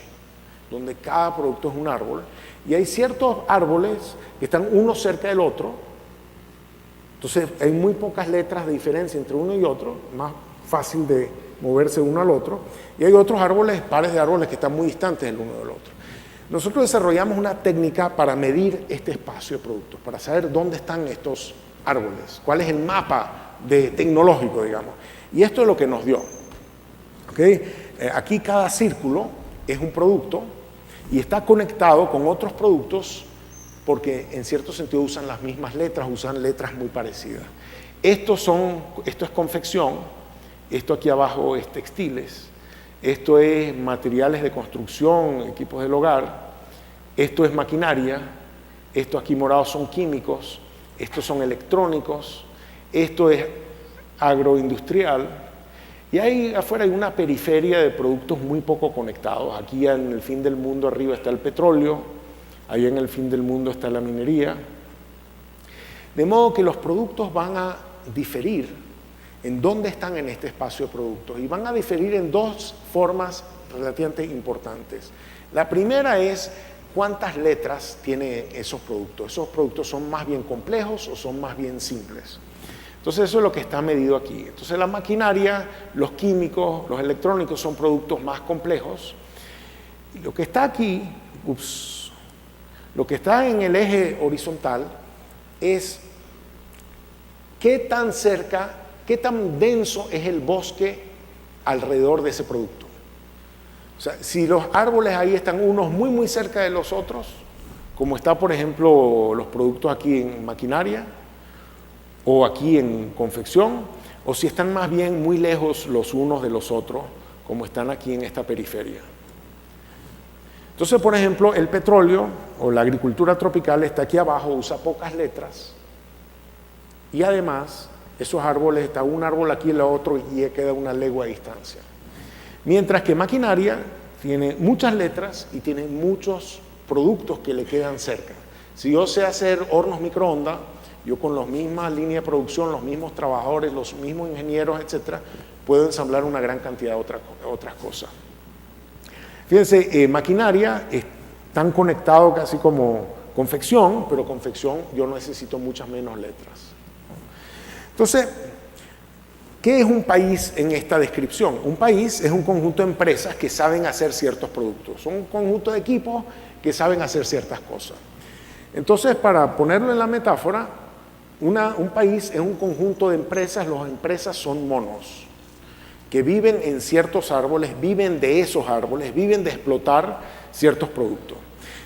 donde cada producto es un árbol, y hay ciertos árboles que están uno cerca del otro. Entonces hay muy pocas letras de diferencia entre uno y otro, más fácil de moverse uno al otro, y hay otros árboles, pares de árboles que están muy distantes el uno del otro. Nosotros desarrollamos una técnica para medir este espacio de productos, para saber dónde están estos árboles, cuál es el mapa tecnológico, digamos. Y esto es lo que nos dio. Aquí cada círculo es un producto y está conectado con otros productos porque en cierto sentido usan las mismas letras, usan letras muy parecidas. Esto es confección, esto aquí abajo es textiles, esto es materiales de construcción, equipos del hogar, esto es maquinaria, esto aquí morado son químicos, estos son electrónicos, esto es agroindustrial, y ahí afuera hay una periferia de productos muy poco conectados. Aquí en el fin del mundo arriba está el petróleo, ahí en el fin del mundo está la minería, de modo que los productos van a diferir en dónde están en este espacio de productos, y van a diferir en dos formas relativamente importantes. La primera es cuántas letras tienen esos productos. ¿Esos productos son más bien complejos o son más bien simples? Entonces eso es lo que está medido aquí. Entonces la maquinaria, los químicos, los electrónicos son productos más complejos. Y lo que está aquí, lo que está en el eje horizontal es qué tan cerca, qué tan denso es el bosque alrededor de ese producto. O sea, si los árboles ahí están unos muy muy cerca de los otros, como está por ejemplo los productos aquí en maquinaria o aquí en confección, o si están más bien muy lejos los unos de los otros, como están aquí en esta periferia. Entonces, por ejemplo, el petróleo o la agricultura tropical está aquí abajo, usa pocas letras, y además esos árboles, está un árbol aquí y el otro y queda una legua de distancia. Mientras que maquinaria tiene muchas letras y tiene muchos productos que le quedan cerca. Si yo sé hacer hornos microondas, yo con las mismas líneas de producción, los mismos trabajadores, los mismos ingenieros, etcétera, puedo ensamblar una gran cantidad de otras cosas. Fíjense, maquinaria están conectados casi como confección, pero confección yo necesito muchas menos letras. Entonces, ¿qué es un país en esta descripción? Un país es un conjunto de empresas que saben hacer ciertos productos. Son un conjunto de equipos que saben hacer ciertas cosas. Entonces, para ponerlo en la metáfora, un país es un conjunto de empresas. Las empresas son monos que viven en ciertos árboles, viven de esos árboles, viven de explotar ciertos productos.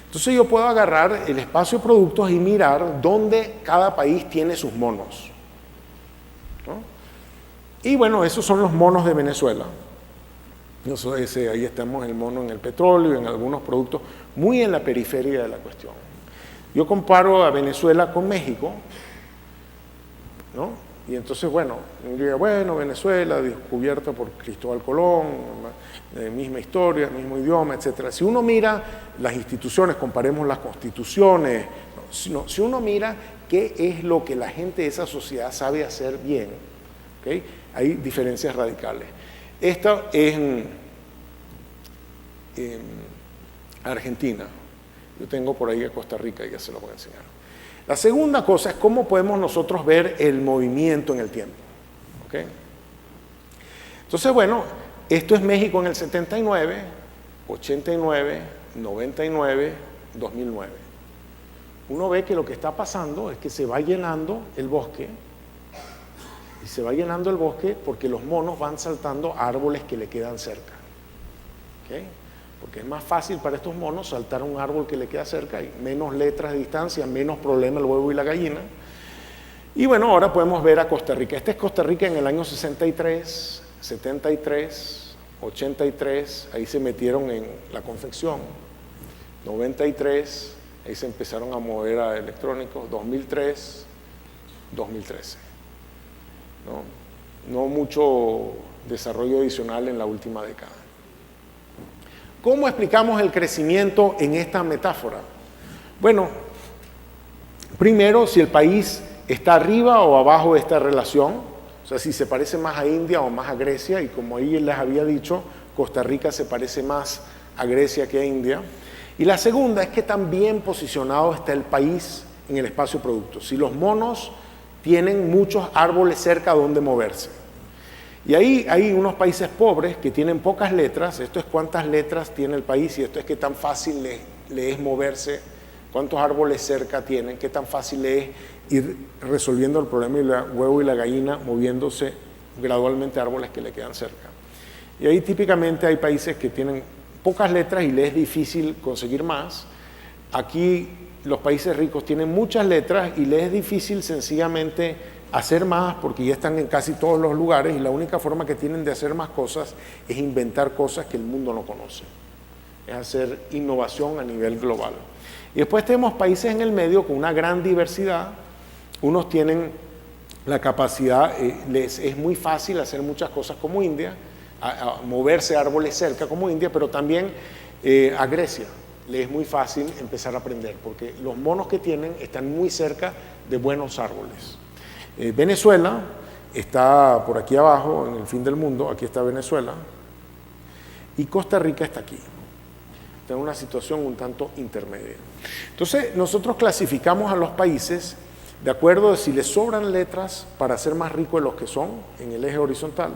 Entonces yo puedo agarrar el espacio de productos y mirar dónde cada país tiene sus monos, ¿no? Y bueno, esos son los monos de Venezuela. Ahí estamos el mono en el petróleo, en algunos productos, muy en la periferia de la cuestión. Yo comparo a Venezuela con México, ¿no? Y entonces, bueno, diría, bueno, Venezuela, descubierta por Cristóbal Colón, misma historia, mismo idioma, etc. Si uno mira las instituciones, comparemos las constituciones, si uno mira qué es lo que la gente de esa sociedad sabe hacer bien, ¿okay? Hay diferencias radicales. Esta es en Argentina. Yo tengo por ahí a Costa Rica y ya se lo voy a enseñar. La segunda cosa es cómo podemos nosotros ver el movimiento en el tiempo. ¿Okay? Entonces, bueno, esto es México en el 79, 89, 99, 2009. Uno ve que lo que está pasando es que se va llenando el bosque, y se va llenando el bosque porque los monos van saltando árboles que le quedan cerca. ¿Okay? porque es más fácil para estos monos saltar a un árbol que le queda cerca, y menos letras de distancia, menos problema el huevo y la gallina. Y bueno, ahora podemos ver a Costa Rica. Este es Costa Rica en el año 63, 73, 83, ahí se metieron en la confección. 93, ahí se empezaron a mover a electrónicos. 2003, 2013. No mucho desarrollo adicional en la última década. ¿Cómo explicamos el crecimiento en esta metáfora? Bueno, primero, si el país está arriba o abajo de esta relación, o sea, si se parece más a India o más a Grecia, y como ahí les había dicho, Costa Rica se parece más a Grecia que a India. Y la segunda es que tan bien posicionado está el país en el espacio producto. Si los monos tienen muchos árboles cerca donde moverse. Y ahí hay unos países pobres que tienen pocas letras. Esto es cuántas letras tiene el país, y esto es qué tan fácil le es moverse, cuántos árboles cerca tienen, qué tan fácil le es ir resolviendo el problema del huevo y la gallina, moviéndose gradualmente a árboles que le quedan cerca. Y ahí típicamente hay países que tienen pocas letras y les es difícil conseguir más. Aquí los países ricos tienen muchas letras y les es difícil sencillamente hacer más, porque ya están en casi todos los lugares, y la única forma que tienen de hacer más cosas es inventar cosas que el mundo no conoce. Es hacer innovación a nivel global. Y después tenemos países en el medio con una gran diversidad. Unos tienen la capacidad, les es muy fácil hacer muchas cosas como India, a moverse árboles cerca como India, pero también a Grecia les es muy fácil empezar a aprender, porque los monos que tienen están muy cerca de buenos árboles. Venezuela está por aquí abajo, en el fin del mundo. Aquí está Venezuela, y Costa Rica está aquí. Está en una situación un tanto intermedia. Entonces, nosotros clasificamos a los países de acuerdo a si les sobran letras para ser más ricos de los que son, en el eje horizontal,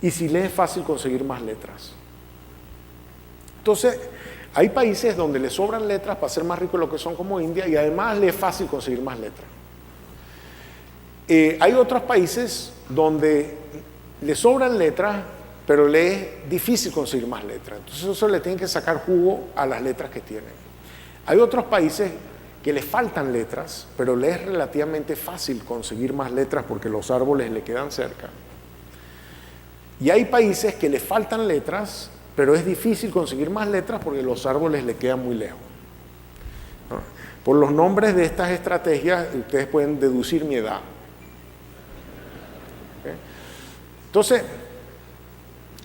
y si les es fácil conseguir más letras. Entonces, hay países donde les sobran letras para ser más ricos de lo que son, como India, y además les es fácil conseguir más letras. Hay otros países donde les sobran letras, pero les es difícil conseguir más letras. Entonces eso le tienen que sacar jugo a las letras que tienen. Hay otros países que les faltan letras, pero les es relativamente fácil conseguir más letras porque los árboles le quedan cerca. Y hay países que les faltan letras, pero es difícil conseguir más letras porque los árboles le quedan muy lejos. Por los nombres de estas estrategias, ustedes pueden deducir mi edad. Entonces,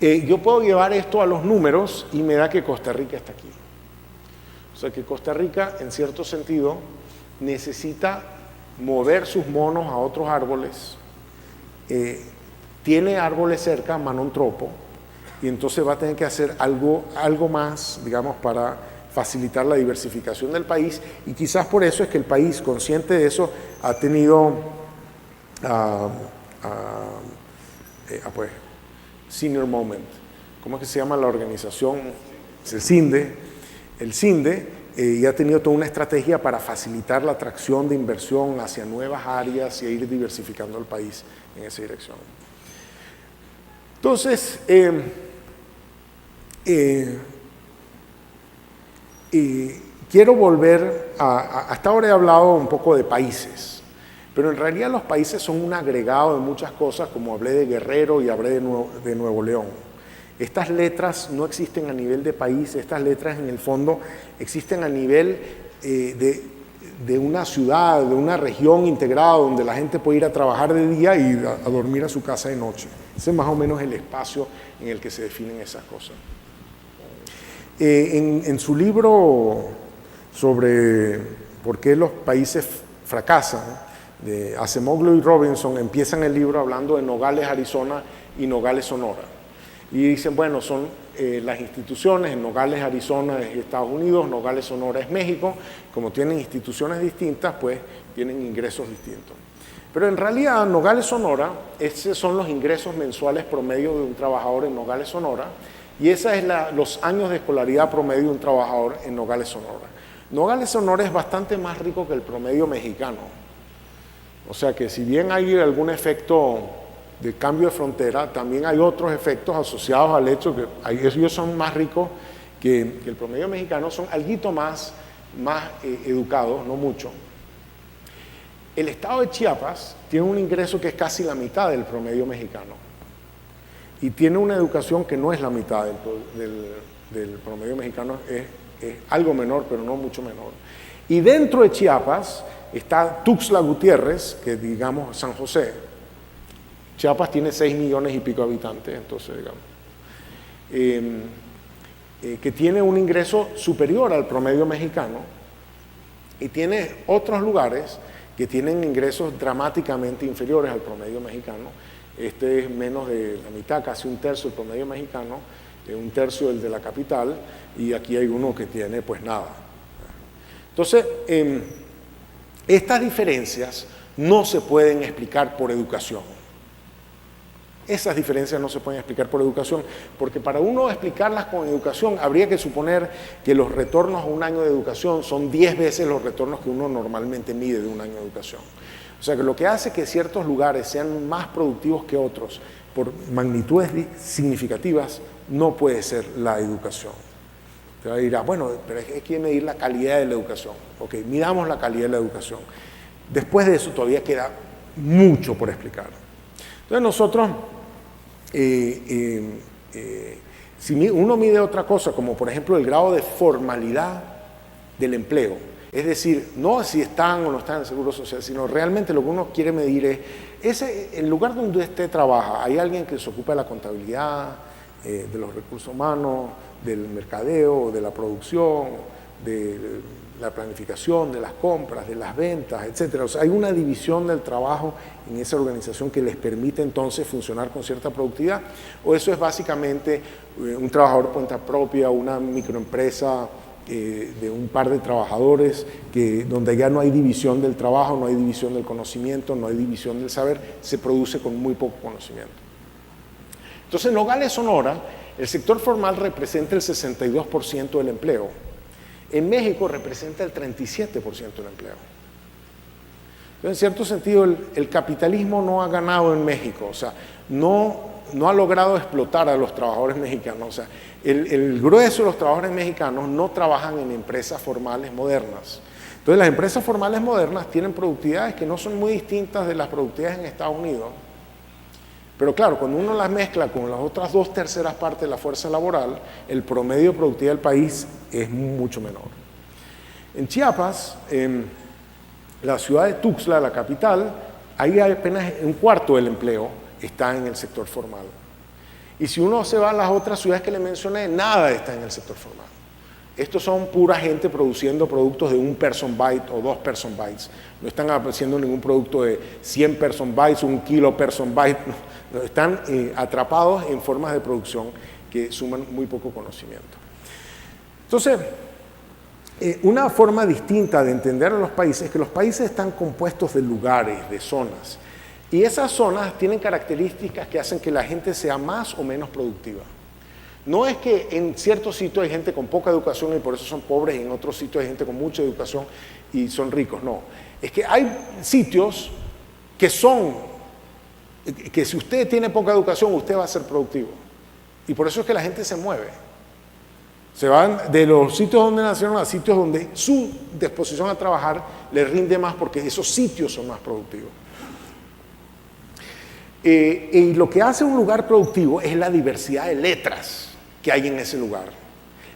yo puedo llevar esto a los números y me da que Costa Rica está aquí. O sea que Costa Rica, en cierto sentido, necesita mover sus monos a otros árboles. Tiene árboles cerca, manontropo, y entonces va a tener que hacer algo más, digamos, para facilitar la diversificación del país, y quizás por eso es que el país, consciente de eso, ha tenido pues, Senior Moment. ¿Cómo es que se llama la organización? El CINDE. El CINDE y ha tenido toda una estrategia para facilitar la atracción de inversión hacia nuevas áreas y a ir diversificando el país en esa dirección. Entonces, quiero volver hasta ahora he hablado un poco de países, pero en realidad los países son un agregado de muchas cosas, como hablé de Guerrero y hablé de Nuevo León. Estas letras no existen a nivel de país, estas letras en el fondo existen a nivel de una ciudad, de una región integrada donde la gente puede ir a trabajar de día y a dormir a su casa de noche. Ese es más o menos el espacio en el que se definen esas cosas. En su libro sobre por qué los países fracasan, de Acemoglu y Robinson, empiezan el libro hablando de Nogales, Arizona y Nogales, Sonora. Y dicen, bueno, son las instituciones, en Nogales, Arizona es Estados Unidos, Nogales, Sonora es México. Como tienen instituciones distintas, pues tienen ingresos distintos. Pero en realidad, Nogales, Sonora, esos son los ingresos mensuales promedio de un trabajador en Nogales, Sonora, y esa es los años de escolaridad promedio de un trabajador en Nogales, Sonora. Nogales, Sonora es bastante más rico que el promedio mexicano. O sea que si bien hay algún efecto de cambio de frontera, también hay otros efectos asociados al hecho que ellos son más ricos que el promedio mexicano, son alguito más educados, no mucho. El estado de Chiapas tiene un ingreso que es casi la mitad del promedio mexicano y tiene una educación que no es la mitad del promedio mexicano, es algo menor, pero no mucho menor. Y dentro de Chiapas está Tuxtla Gutiérrez, que digamos San José. Chiapas tiene 6 millones y pico de habitantes, entonces digamos, que tiene un ingreso superior al promedio mexicano, y tiene otros lugares que tienen ingresos dramáticamente inferiores al promedio mexicano. Este es menos de la mitad, casi un tercio del promedio mexicano, un tercio del de la capital, y aquí hay uno que tiene pues nada. Entonces, estas diferencias no se pueden explicar por educación. Esas diferencias no se pueden explicar por educación, porque para uno explicarlas con educación habría que suponer que los retornos a un año de educación son 10 veces los retornos que uno normalmente mide de un año de educación. O sea que lo que hace que ciertos lugares sean más productivos que otros por magnitudes significativas no puede ser la educación. Te dirá, bueno, pero hay que medir la calidad de la educación. Ok, midamos la calidad de la educación. Después de eso todavía queda mucho por explicar. Entonces nosotros, si uno mide otra cosa, como por ejemplo el grado de formalidad del empleo, es decir, no si están o no están en el Seguro Social, sino realmente lo que uno quiere medir es, el lugar donde usted trabaja, hay alguien que se ocupa de la contabilidad, de los recursos humanos, del mercadeo, de la producción, de la planificación, de las compras, de las ventas, etc. O sea, hay una división del trabajo en esa organización que les permite entonces funcionar con cierta productividad, o eso es básicamente un trabajador por cuenta propia, una microempresa de un par de trabajadores donde ya no hay división del trabajo, no hay división del conocimiento, no hay división del saber, se produce con muy poco conocimiento. Entonces, en Nogales, Sonora, el sector formal representa el 62% del empleo. En México representa el 37% del empleo. Entonces, en cierto sentido, el capitalismo no ha ganado en México, o sea, no ha logrado explotar a los trabajadores mexicanos. O sea, el grueso de los trabajadores mexicanos no trabajan en empresas formales modernas. Entonces, las empresas formales modernas tienen productividades que no son muy distintas de las productividades en Estados Unidos. Pero claro, cuando uno las mezcla con las otras 2/3 partes de la fuerza laboral, el promedio de productividad del país es mucho menor. En Chiapas, en la ciudad de Tuxtla, la capital, ahí apenas un cuarto del empleo está en el sector formal. Y si uno se va a las otras ciudades que le mencioné, nada está en el sector formal. Estos son pura gente produciendo productos de 1 person byte o 2 person bytes. No están haciendo ningún producto de 100 person bytes, 1 kilo person byte. No, están atrapados en formas de producción que suman muy poco conocimiento. Entonces, una forma distinta de entender a los países es que los países están compuestos de lugares, de zonas. Y esas zonas tienen características que hacen que la gente sea más o menos productiva. No es que en ciertos sitios hay gente con poca educación y por eso son pobres, y en otros sitios hay gente con mucha educación y son ricos, no. Es que hay sitios que si usted tiene poca educación, usted va a ser productivo. Y por eso es que la gente se mueve. Se van de los sitios donde nacieron a sitios donde su disposición a trabajar les rinde más porque esos sitios son más productivos. Y lo que hace un lugar productivo es la diversidad de letras que hay en ese lugar.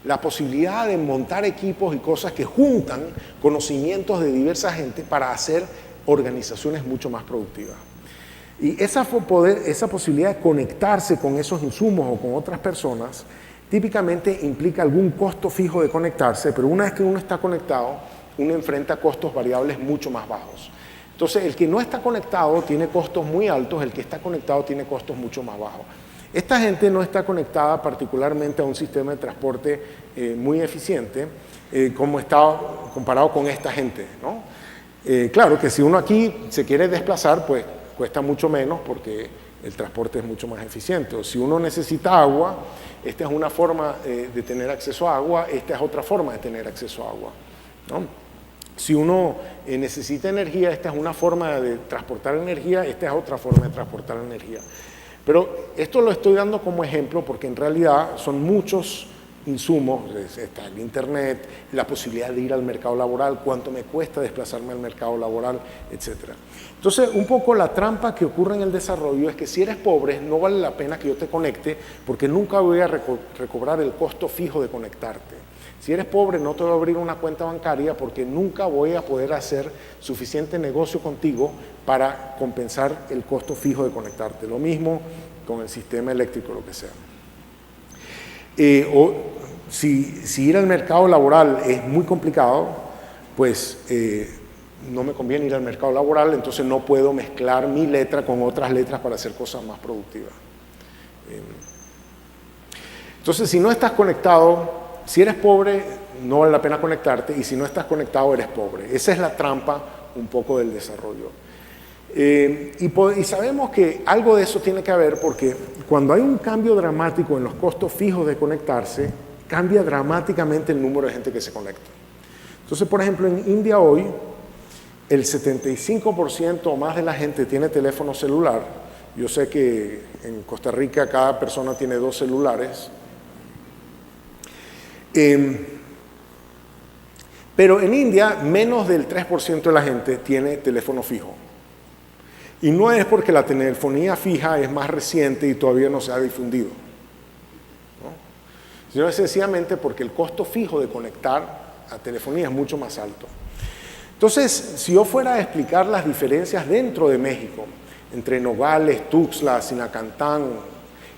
La posibilidad de montar equipos y cosas que juntan conocimientos de diversa gente para hacer organizaciones mucho más productivas. Y esa posibilidad de conectarse con esos insumos o con otras personas típicamente implica algún costo fijo de conectarse, pero una vez que uno está conectado, uno enfrenta costos variables mucho más bajos. Entonces, el que no está conectado tiene costos muy altos, el que está conectado tiene costos mucho más bajos. Esta gente no está conectada particularmente a un sistema de transporte muy eficiente, como está comparado con esta gente, ¿no? Claro que si uno aquí se quiere desplazar, pues cuesta mucho menos porque el transporte es mucho más eficiente. O si uno necesita agua, esta es una forma de tener acceso a agua, esta es otra forma de tener acceso a agua, ¿no? Si uno necesita energía, esta es una forma de transportar energía, esta es otra forma de transportar energía. Pero esto lo estoy dando como ejemplo porque en realidad son muchos insumos, está el internet, la posibilidad de ir al mercado laboral, cuánto me cuesta desplazarme al mercado laboral, etc. Entonces, un poco la trampa que ocurre en el desarrollo es que si eres pobre no vale la pena que yo te conecte porque nunca voy a recobrar el costo fijo de conectarte. Si eres pobre no te voy a abrir una cuenta bancaria porque nunca voy a poder hacer suficiente negocio contigo para compensar el costo fijo de conectarte. Lo mismo con el sistema eléctrico, lo que sea. O si ir al mercado laboral es muy complicado, pues no me conviene ir al mercado laboral, entonces no puedo mezclar mi letra con otras letras para hacer cosas más productivas. Entonces, si no estás conectado, si eres pobre, no vale la pena conectarte, y si no estás conectado, eres pobre. Esa es la trampa un poco del desarrollo. Y sabemos que algo de eso tiene que haber porque cuando hay un cambio dramático en los costos fijos de conectarse, cambia dramáticamente el número de gente que se conecta. Entonces, por ejemplo, en India hoy, el 75% o más de la gente tiene teléfono celular. Yo sé que en Costa Rica cada persona tiene 2 celulares. Pero en India, menos del 3% de la gente tiene teléfono fijo. Y no es porque la telefonía fija es más reciente y todavía no se ha difundido, ¿no? Sino es sencillamente porque el costo fijo de conectar a telefonía es mucho más alto. Entonces, si yo fuera a explicar las diferencias dentro de México, entre Nogales, Tuxtla, Sinacantán,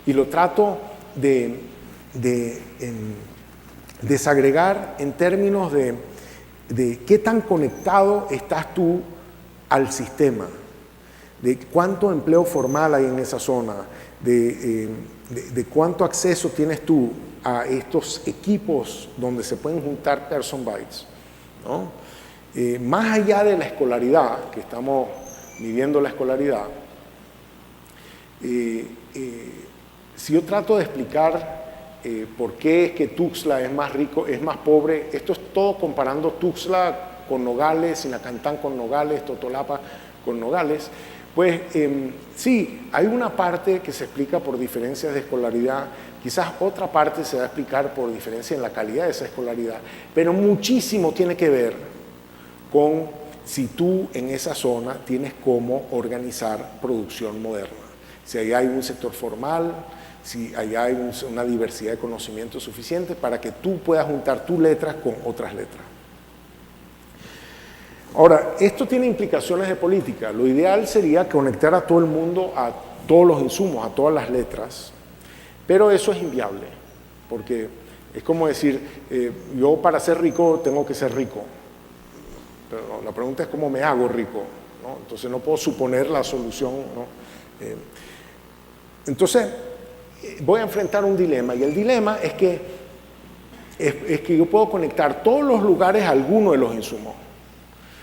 y lo trato de desagregar en términos de qué tan conectado estás tú al sistema, de cuánto empleo formal hay en esa zona, de cuánto acceso tienes tú a estos equipos donde se pueden juntar person bytes, ¿no? Más allá de la escolaridad, que estamos midiendo la escolaridad, si yo trato de explicar por qué es que Tuxtla es más rico, es más pobre, esto es todo comparando Tuxtla con Nogales, Sinacantán con Nogales, Totolapa con Nogales. Pues sí, hay una parte que se explica por diferencias de escolaridad, quizás otra parte se va a explicar por diferencia en la calidad de esa escolaridad, pero muchísimo tiene que ver con si tú en esa zona tienes cómo organizar producción moderna. Si allá hay un sector formal, si allá hay una diversidad de conocimiento suficiente para que tú puedas juntar tus letras con otras letras. Ahora, esto tiene implicaciones de política. Lo ideal sería conectar a todo el mundo a todos los insumos, a todas las letras, pero eso es inviable, porque es como decir, yo para ser rico tengo que ser rico, pero la pregunta es cómo me hago rico, ¿no? Entonces no puedo suponer la solución, ¿no? Entonces voy a enfrentar un dilema, y el dilema es que yo puedo conectar todos los lugares a alguno de los insumos.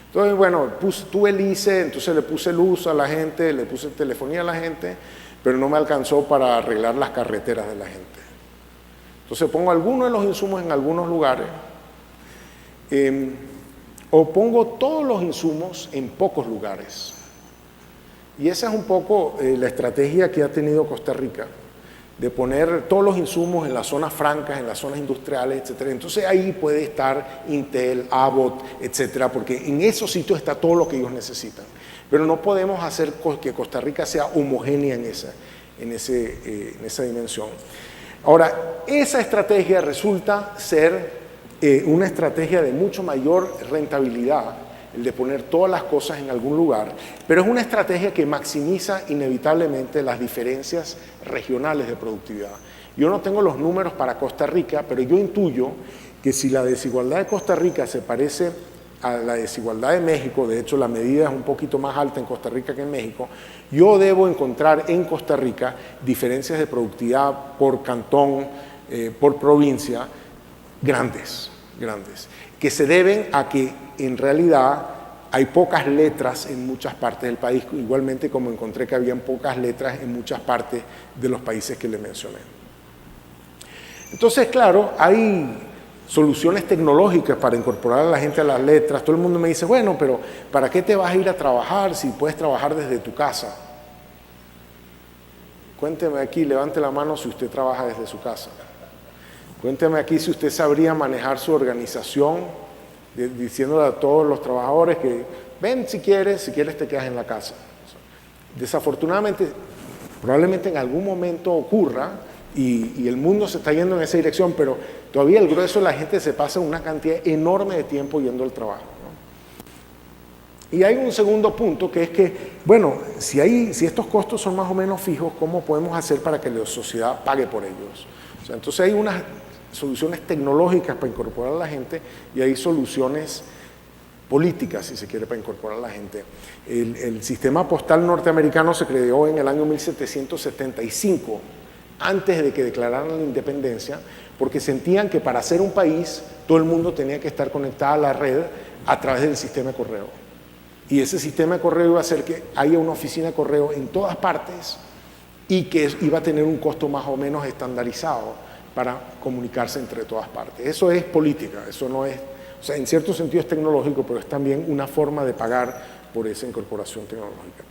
Entonces, bueno, tuve el ICE, entonces le puse luz a la gente, le puse telefonía a la gente, pero no me alcanzó para arreglar las carreteras de la gente. Entonces pongo algunos de los insumos en algunos lugares, o pongo todos los insumos en pocos lugares. Y esa es un poco la estrategia que ha tenido Costa Rica, de poner todos los insumos en las zonas francas, en las zonas industriales, etc. Entonces ahí puede estar Intel, Abbott, etcétera, porque en esos sitios está todo lo que ellos necesitan. Pero no podemos hacer que Costa Rica sea homogénea en esa dimensión. Ahora, esa estrategia resulta ser una estrategia de mucho mayor rentabilidad, el de poner todas las cosas en algún lugar, pero es una estrategia que maximiza inevitablemente las diferencias regionales de productividad. Yo no tengo los números para Costa Rica, pero yo intuyo que si la desigualdad de Costa Rica se parece a la desigualdad de México, de hecho la medida es un poquito más alta en Costa Rica que en México, yo debo encontrar en Costa Rica diferencias de productividad por cantón, por provincia, grandes, que se deben a que en realidad hay pocas letras en muchas partes del país, igualmente como encontré que habían pocas letras en muchas partes de los países que le mencioné. Entonces, claro, hay soluciones tecnológicas para incorporar a la gente a las letras. Todo el mundo me dice, bueno, pero ¿para qué te vas a ir a trabajar si puedes trabajar desde tu casa? Cuénteme aquí, levante la mano si usted trabaja desde su casa. Cuénteme aquí si usted sabría manejar su organización, diciéndole a todos los trabajadores que ven si quieres te quedas en la casa. Desafortunadamente, probablemente en algún momento ocurra y el mundo se está yendo en esa dirección, pero todavía el grueso de la gente se pasa una cantidad enorme de tiempo yendo al trabajo, ¿no? Y hay un segundo punto que es que, bueno, si estos costos son más o menos fijos, ¿cómo podemos hacer para que la sociedad pague por ellos? O sea, entonces hay unas soluciones tecnológicas para incorporar a la gente y hay soluciones políticas, si se quiere, para incorporar a la gente. El sistema postal norteamericano se creó en el año 1775, antes de que declararan la independencia, porque sentían que para ser un país todo el mundo tenía que estar conectado a la red a través del sistema de correo. Y ese sistema de correo iba a hacer que haya una oficina de correo en todas partes y que iba a tener un costo más o menos estandarizado para comunicarse entre todas partes. Eso es política, eso no es, o sea, en cierto sentido es tecnológico, pero es también una forma de pagar por esa incorporación tecnológica.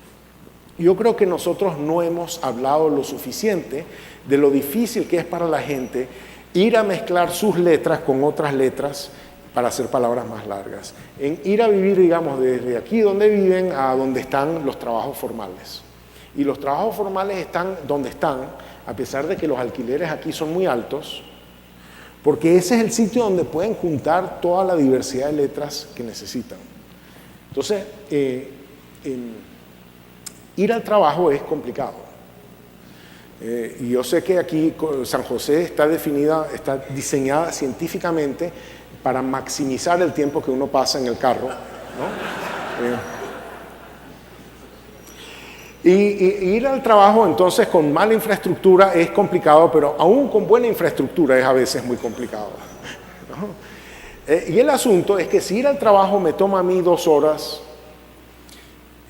Yo creo que nosotros no hemos hablado lo suficiente de lo difícil que es para la gente ir a mezclar sus letras con otras letras para hacer palabras más largas. En ir a vivir, digamos, desde aquí donde viven a donde están los trabajos formales. Y los trabajos formales están donde están, a pesar de que los alquileres aquí son muy altos, porque ese es el sitio donde pueden juntar toda la diversidad de letras que necesitan. Entonces, ir al trabajo es complicado. Y yo sé que aquí San José está diseñada científicamente para maximizar el tiempo que uno pasa en el carro, ¿no? Y ir al trabajo entonces con mala infraestructura es complicado, pero aún con buena infraestructura es a veces muy complicado, ¿no? Y el asunto es que si ir al trabajo me toma a mí 2 horas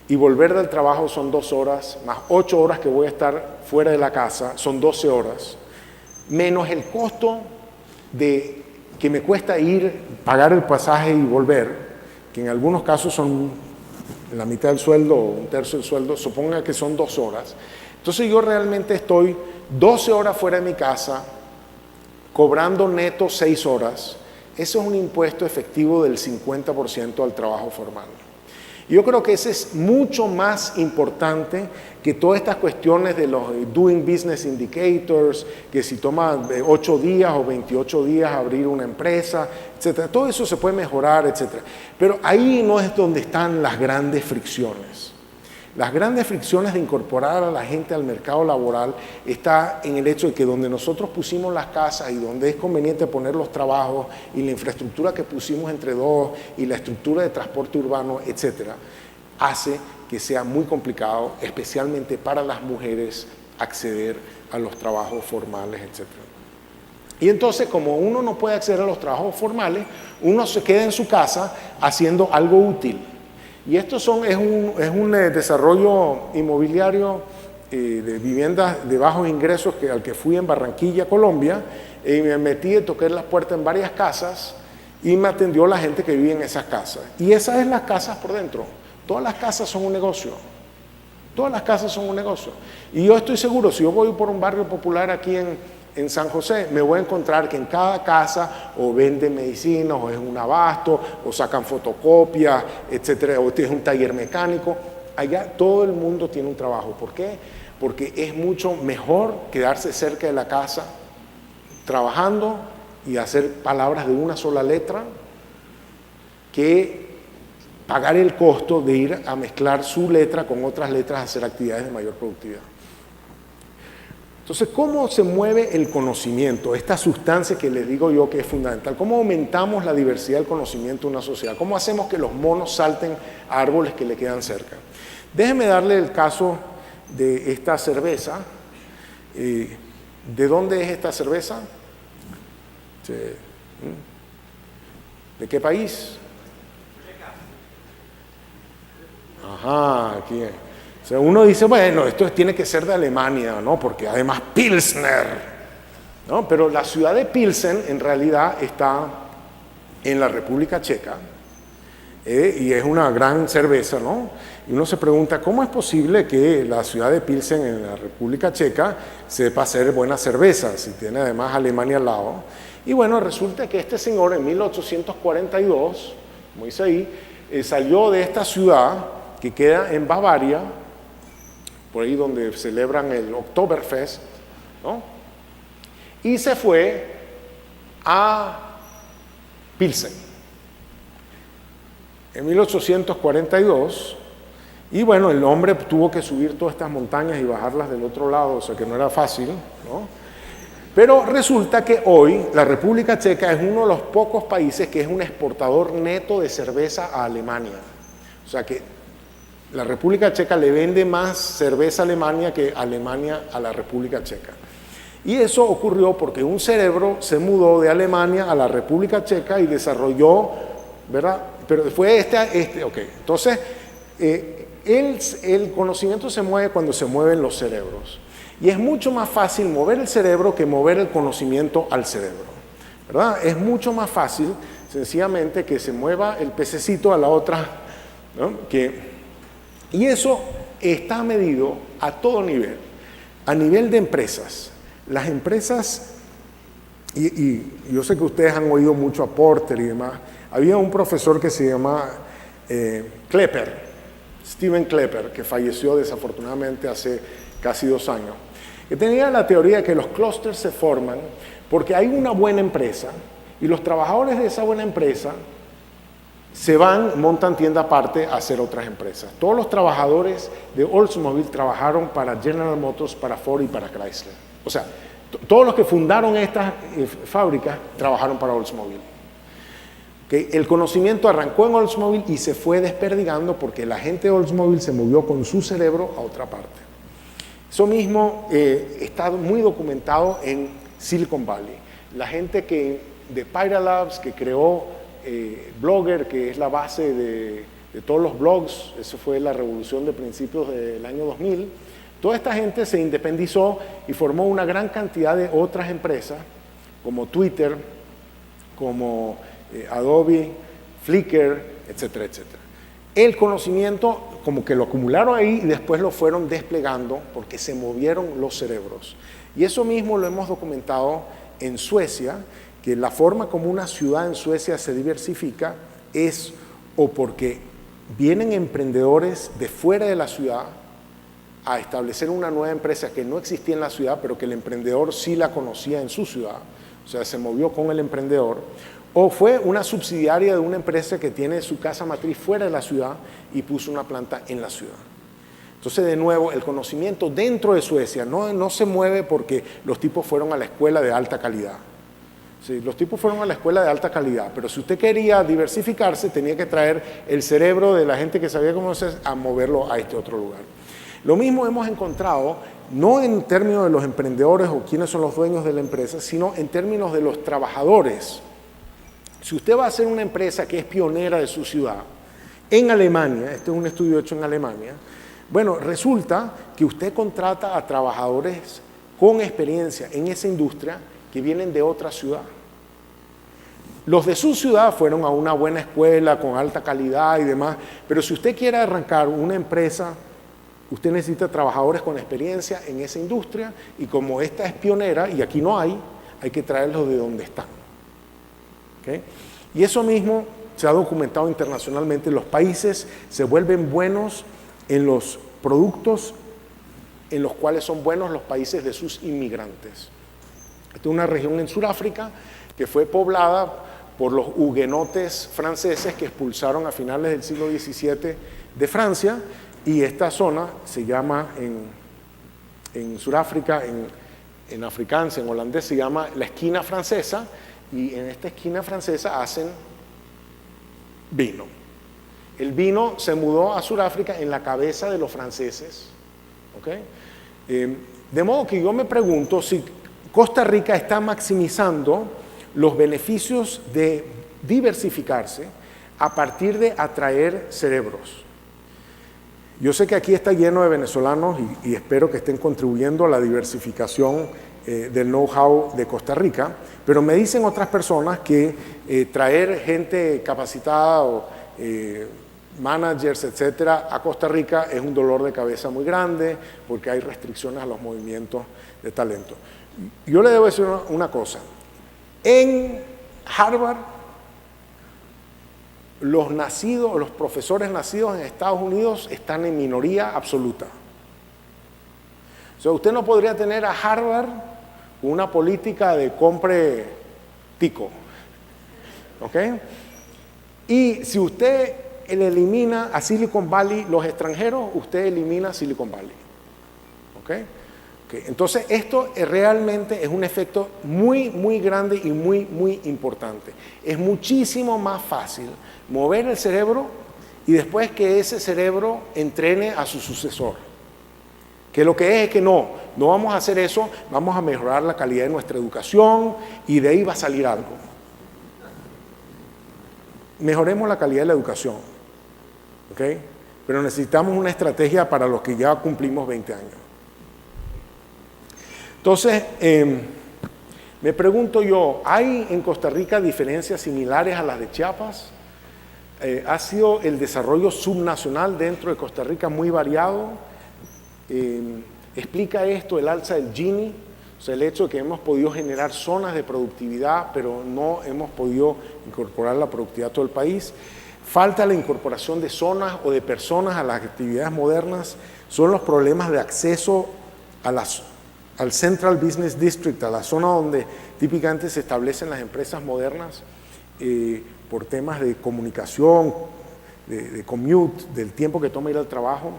y volver del trabajo son 2 horas, más 8 horas que voy a estar fuera de la casa, son 12 horas, menos el costo que me cuesta pagar el pasaje y volver, que en algunos casos son la mitad del sueldo o 1/3 del sueldo, suponga que son 2 horas. Entonces yo realmente estoy 12 horas fuera de mi casa, cobrando neto 6 horas. Eso es un impuesto efectivo del 50% al trabajo formal. Yo creo que ese es mucho más importante que todas estas cuestiones de los Doing Business Indicators, que si toma 8 días o 28 días abrir una empresa, etcétera. Todo eso se puede mejorar, etcétera. Pero ahí no es donde están las grandes fricciones. Las grandes fricciones de incorporar a la gente al mercado laboral está en el hecho de que donde nosotros pusimos las casas y donde es conveniente poner los trabajos y la infraestructura que pusimos entre dos y la estructura de transporte urbano, etcétera, hace que sea muy complicado, especialmente para las mujeres, acceder a los trabajos formales, etcétera. Y entonces, como uno no puede acceder a los trabajos formales, uno se queda en su casa haciendo algo útil. Y esto es un desarrollo inmobiliario de viviendas de bajos ingresos al que fui en Barranquilla, Colombia, y me metí, toqué las puertas en varias casas y me atendió la gente que vive en esas casas. Y esas son las casas por dentro. Todas las casas son un negocio. Todas las casas son un negocio. Y yo estoy seguro, si yo voy por un barrio popular aquí en San José, me voy a encontrar que en cada casa o venden medicinas, o es un abasto, o sacan fotocopias, etcétera, o es un taller mecánico. Allá todo el mundo tiene un trabajo. ¿Por qué? Porque es mucho mejor quedarse cerca de la casa, trabajando y hacer palabras de una sola letra, que pagar el costo de ir a mezclar su letra con otras letras, a hacer actividades de mayor productividad. Entonces, ¿cómo se mueve el conocimiento? Esta sustancia que les digo yo que es fundamental. ¿Cómo aumentamos la diversidad del conocimiento en una sociedad? ¿Cómo hacemos que los monos salten a árboles que le quedan cerca? Déjenme darle el caso de esta cerveza. ¿De dónde es esta cerveza? ¿De qué país? Ajá, aquí. O sea, uno dice, bueno, esto tiene que ser de Alemania, ¿no? Porque además Pilsner, ¿no? Pero la ciudad de Pilsen en realidad está en la República Checa y es una gran cerveza, ¿no? Y uno se pregunta, ¿cómo es posible que la ciudad de Pilsen en la República Checa sepa hacer buena cerveza, si tiene además Alemania al lado? Y bueno, resulta que este señor en 1842, como dice ahí, salió de esta ciudad que queda en Bavaria, por ahí donde celebran el Oktoberfest, ¿no? Y se fue a Pilsen en 1842. Y bueno, el hombre tuvo que subir todas estas montañas y bajarlas del otro lado, o sea que no era fácil, ¿no? Pero resulta que hoy la República Checa es uno de los pocos países que es un exportador neto de cerveza a Alemania. O sea que la República Checa le vende más cerveza a Alemania que Alemania a la República Checa. Y eso ocurrió porque un cerebro se mudó de Alemania a la República Checa y desarrolló, ¿verdad? Pero fue ok. Entonces, el conocimiento se mueve cuando se mueven los cerebros. Y es mucho más fácil mover el cerebro que mover el conocimiento al cerebro, ¿verdad? Es mucho más fácil, sencillamente, que se mueva el pececito a la otra, ¿no? Y eso está medido a todo nivel, a nivel de empresas. Las empresas, y yo sé que ustedes han oído mucho a Porter y demás, había un profesor que se llama Klepper, Steven Klepper, que falleció desafortunadamente hace casi 2 años, que tenía la teoría de que los clústeres se forman porque hay una buena empresa y los trabajadores de esa buena empresa se van, montan tienda aparte a hacer otras empresas. Todos los trabajadores de Oldsmobile trabajaron para General Motors, para Ford y para Chrysler. O sea, todos los que fundaron estas fábricas trabajaron para Oldsmobile. ¿Okay? El conocimiento arrancó en Oldsmobile y se fue desperdigando porque la gente de Oldsmobile se movió con su cerebro a otra parte. Eso mismo está muy documentado en Silicon Valley. La gente de Pyra Labs, que creó Blogger, que es la base de todos los blogs, eso fue la revolución de principios del año 2000, toda esta gente se independizó y formó una gran cantidad de otras empresas, como Twitter, como Adobe, Flickr, etcétera, etcétera. El conocimiento como que lo acumularon ahí y después lo fueron desplegando porque se movieron los cerebros. Y eso mismo lo hemos documentado en Suecia, que la forma como una ciudad en Suecia se diversifica es o porque vienen emprendedores de fuera de la ciudad a establecer una nueva empresa que no existía en la ciudad, pero que el emprendedor sí la conocía en su ciudad, o sea, se movió con el emprendedor, o fue una subsidiaria de una empresa que tiene su casa matriz fuera de la ciudad y puso una planta en la ciudad. Entonces, de nuevo, el conocimiento dentro de Suecia no se mueve porque los tipos fueron a la escuela de alta calidad. Sí, los tipos fueron a la escuela de alta calidad, pero si usted quería diversificarse, tenía que traer el cerebro de la gente que sabía cómo hacer a moverlo a este otro lugar. Lo mismo hemos encontrado, no en términos de los emprendedores o quiénes son los dueños de la empresa, sino en términos de los trabajadores. Si usted va a hacer una empresa que es pionera de su ciudad, en Alemania, este es un estudio hecho en Alemania, bueno, resulta que usted contrata a trabajadores con experiencia en esa industria que vienen de otra ciudad. Los de su ciudad fueron a una buena escuela con alta calidad y demás, pero si usted quiere arrancar una empresa, usted necesita trabajadores con experiencia en esa industria y como esta es pionera y aquí no hay que traerlos de donde están. ¿Okay? Y eso mismo se ha documentado internacionalmente. Los países se vuelven buenos en los productos en los cuales son buenos los países de sus inmigrantes. Esta es una región en Sudáfrica que fue poblada por los hugonotes franceses que expulsaron a finales del siglo XVII de Francia, y esta zona se llama en Sudáfrica, en afrikaans, en holandés, se llama la esquina francesa, y en esta esquina francesa hacen vino. El vino se mudó a Sudáfrica en la cabeza de los franceses. ¿Okay? De modo que yo me pregunto si Costa Rica está maximizando los beneficios de diversificarse a partir de atraer cerebros. Yo sé que aquí está lleno de venezolanos y espero que estén contribuyendo a la diversificación del know-how de Costa Rica, pero me dicen otras personas que traer gente capacitada managers, etcétera, a Costa Rica es un dolor de cabeza muy grande porque hay restricciones a los movimientos de talento. Yo le debo decir una cosa. En Harvard, los profesores nacidos en Estados Unidos están en minoría absoluta. O sea, usted no podría tener a Harvard una política de compre tico. ¿Ok? Y si usted le elimina a Silicon Valley los extranjeros, usted elimina Silicon Valley. ¿Ok? Okay. Entonces, esto realmente es un efecto muy, muy grande y muy, muy importante. Es muchísimo más fácil mover el cerebro y después que ese cerebro entrene a su sucesor. Que lo que es que no vamos a hacer eso, vamos a mejorar la calidad de nuestra educación y de ahí va a salir algo. Mejoremos la calidad de la educación, ¿ok? Pero necesitamos una estrategia para los que ya cumplimos 20 años. Entonces, me pregunto yo, ¿hay en Costa Rica diferencias similares a las de Chiapas? ¿Ha sido el desarrollo subnacional dentro de Costa Rica muy variado? ¿Explica esto el alza del Gini? O sea, el hecho de que hemos podido generar zonas de productividad, pero no hemos podido incorporar la productividad a todo el país. Falta la incorporación de zonas o de personas a las actividades modernas. Son los problemas de acceso al Central Business District, a la zona donde típicamente se establecen las empresas modernas por temas de comunicación, de commute, del tiempo que toma ir al trabajo.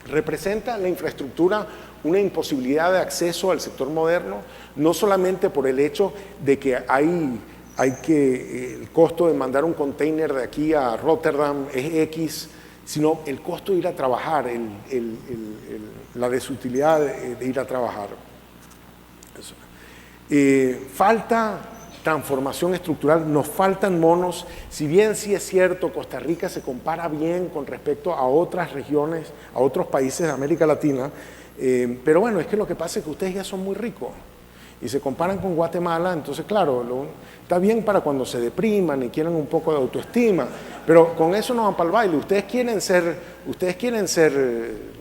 Representa la infraestructura una imposibilidad de acceso al sector moderno, no solamente por el hecho de que el costo de mandar un container de aquí a Rotterdam es X, sino el costo de ir a trabajar, la desutilidad de ir a trabajar. Falta transformación estructural, nos faltan monos. Si bien sí es cierto, Costa Rica se compara bien con respecto a otras regiones, a otros países de América Latina, pero bueno, es que lo que pasa es que ustedes ya son muy ricos y se comparan con Guatemala, entonces claro, está bien para cuando se depriman y quieran un poco de autoestima, pero con eso no van para el baile. Ustedes quieren ser,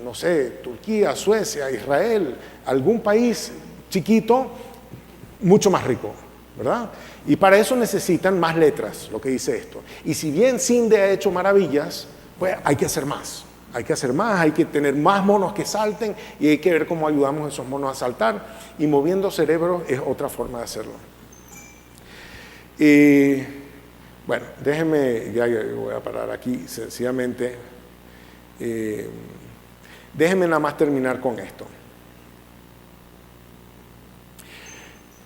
no sé, Turquía, Suecia, Israel, algún país chiquito, mucho más rico, ¿verdad? Y para eso necesitan más letras, lo que dice esto. Y si bien CINDE ha hecho maravillas, pues hay que hacer más. Hay que hacer más, hay que tener más monos que salten y hay que ver cómo ayudamos a esos monos a saltar. Y moviendo cerebros es otra forma de hacerlo. Bueno, déjenme, ya voy a parar aquí sencillamente. Déjenme nada más terminar con esto.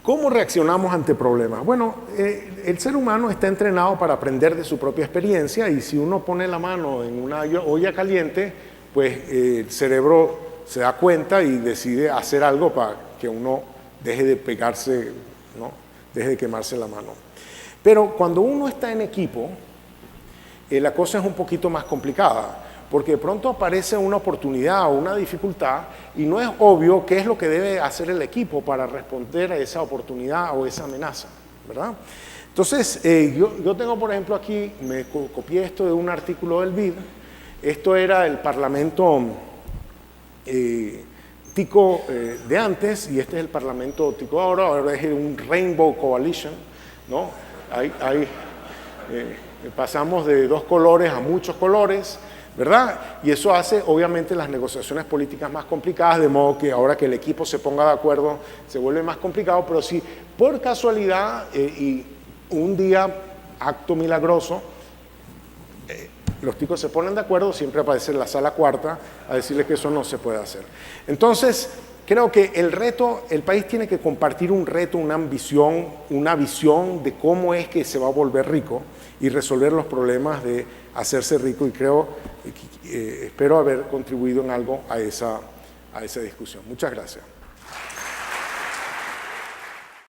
¿Cómo reaccionamos ante problemas? Bueno, el ser humano está entrenado para aprender de su propia experiencia y si uno pone la mano en una olla caliente, pues el cerebro se da cuenta y decide hacer algo para que uno deje de pegarse, ¿no? Deje de quemarse la mano. Pero cuando uno está en equipo, la cosa es un poquito más complicada, porque de pronto aparece una oportunidad o una dificultad y no es obvio qué es lo que debe hacer el equipo para responder a esa oportunidad o esa amenaza, ¿verdad? Entonces, yo tengo, por ejemplo, aquí, me copié esto de un artículo del BID. Esto era el parlamento tico de antes y este es el parlamento tico ahora es un Rainbow Coalition, ¿no? Pasamos de 2 colores a muchos colores, ¿verdad? Y eso hace, obviamente, las negociaciones políticas más complicadas, de modo que ahora que el equipo se ponga de acuerdo se vuelve más complicado, pero si por casualidad y un día, acto milagroso, los ticos se ponen de acuerdo, siempre aparece en la sala cuarta a decirles que eso no se puede hacer. Entonces, creo que el país tiene que compartir un reto, una ambición, una visión de cómo es que se va a volver rico y resolver los problemas de hacerse rico, y espero haber contribuido en algo a esa discusión. Muchas gracias.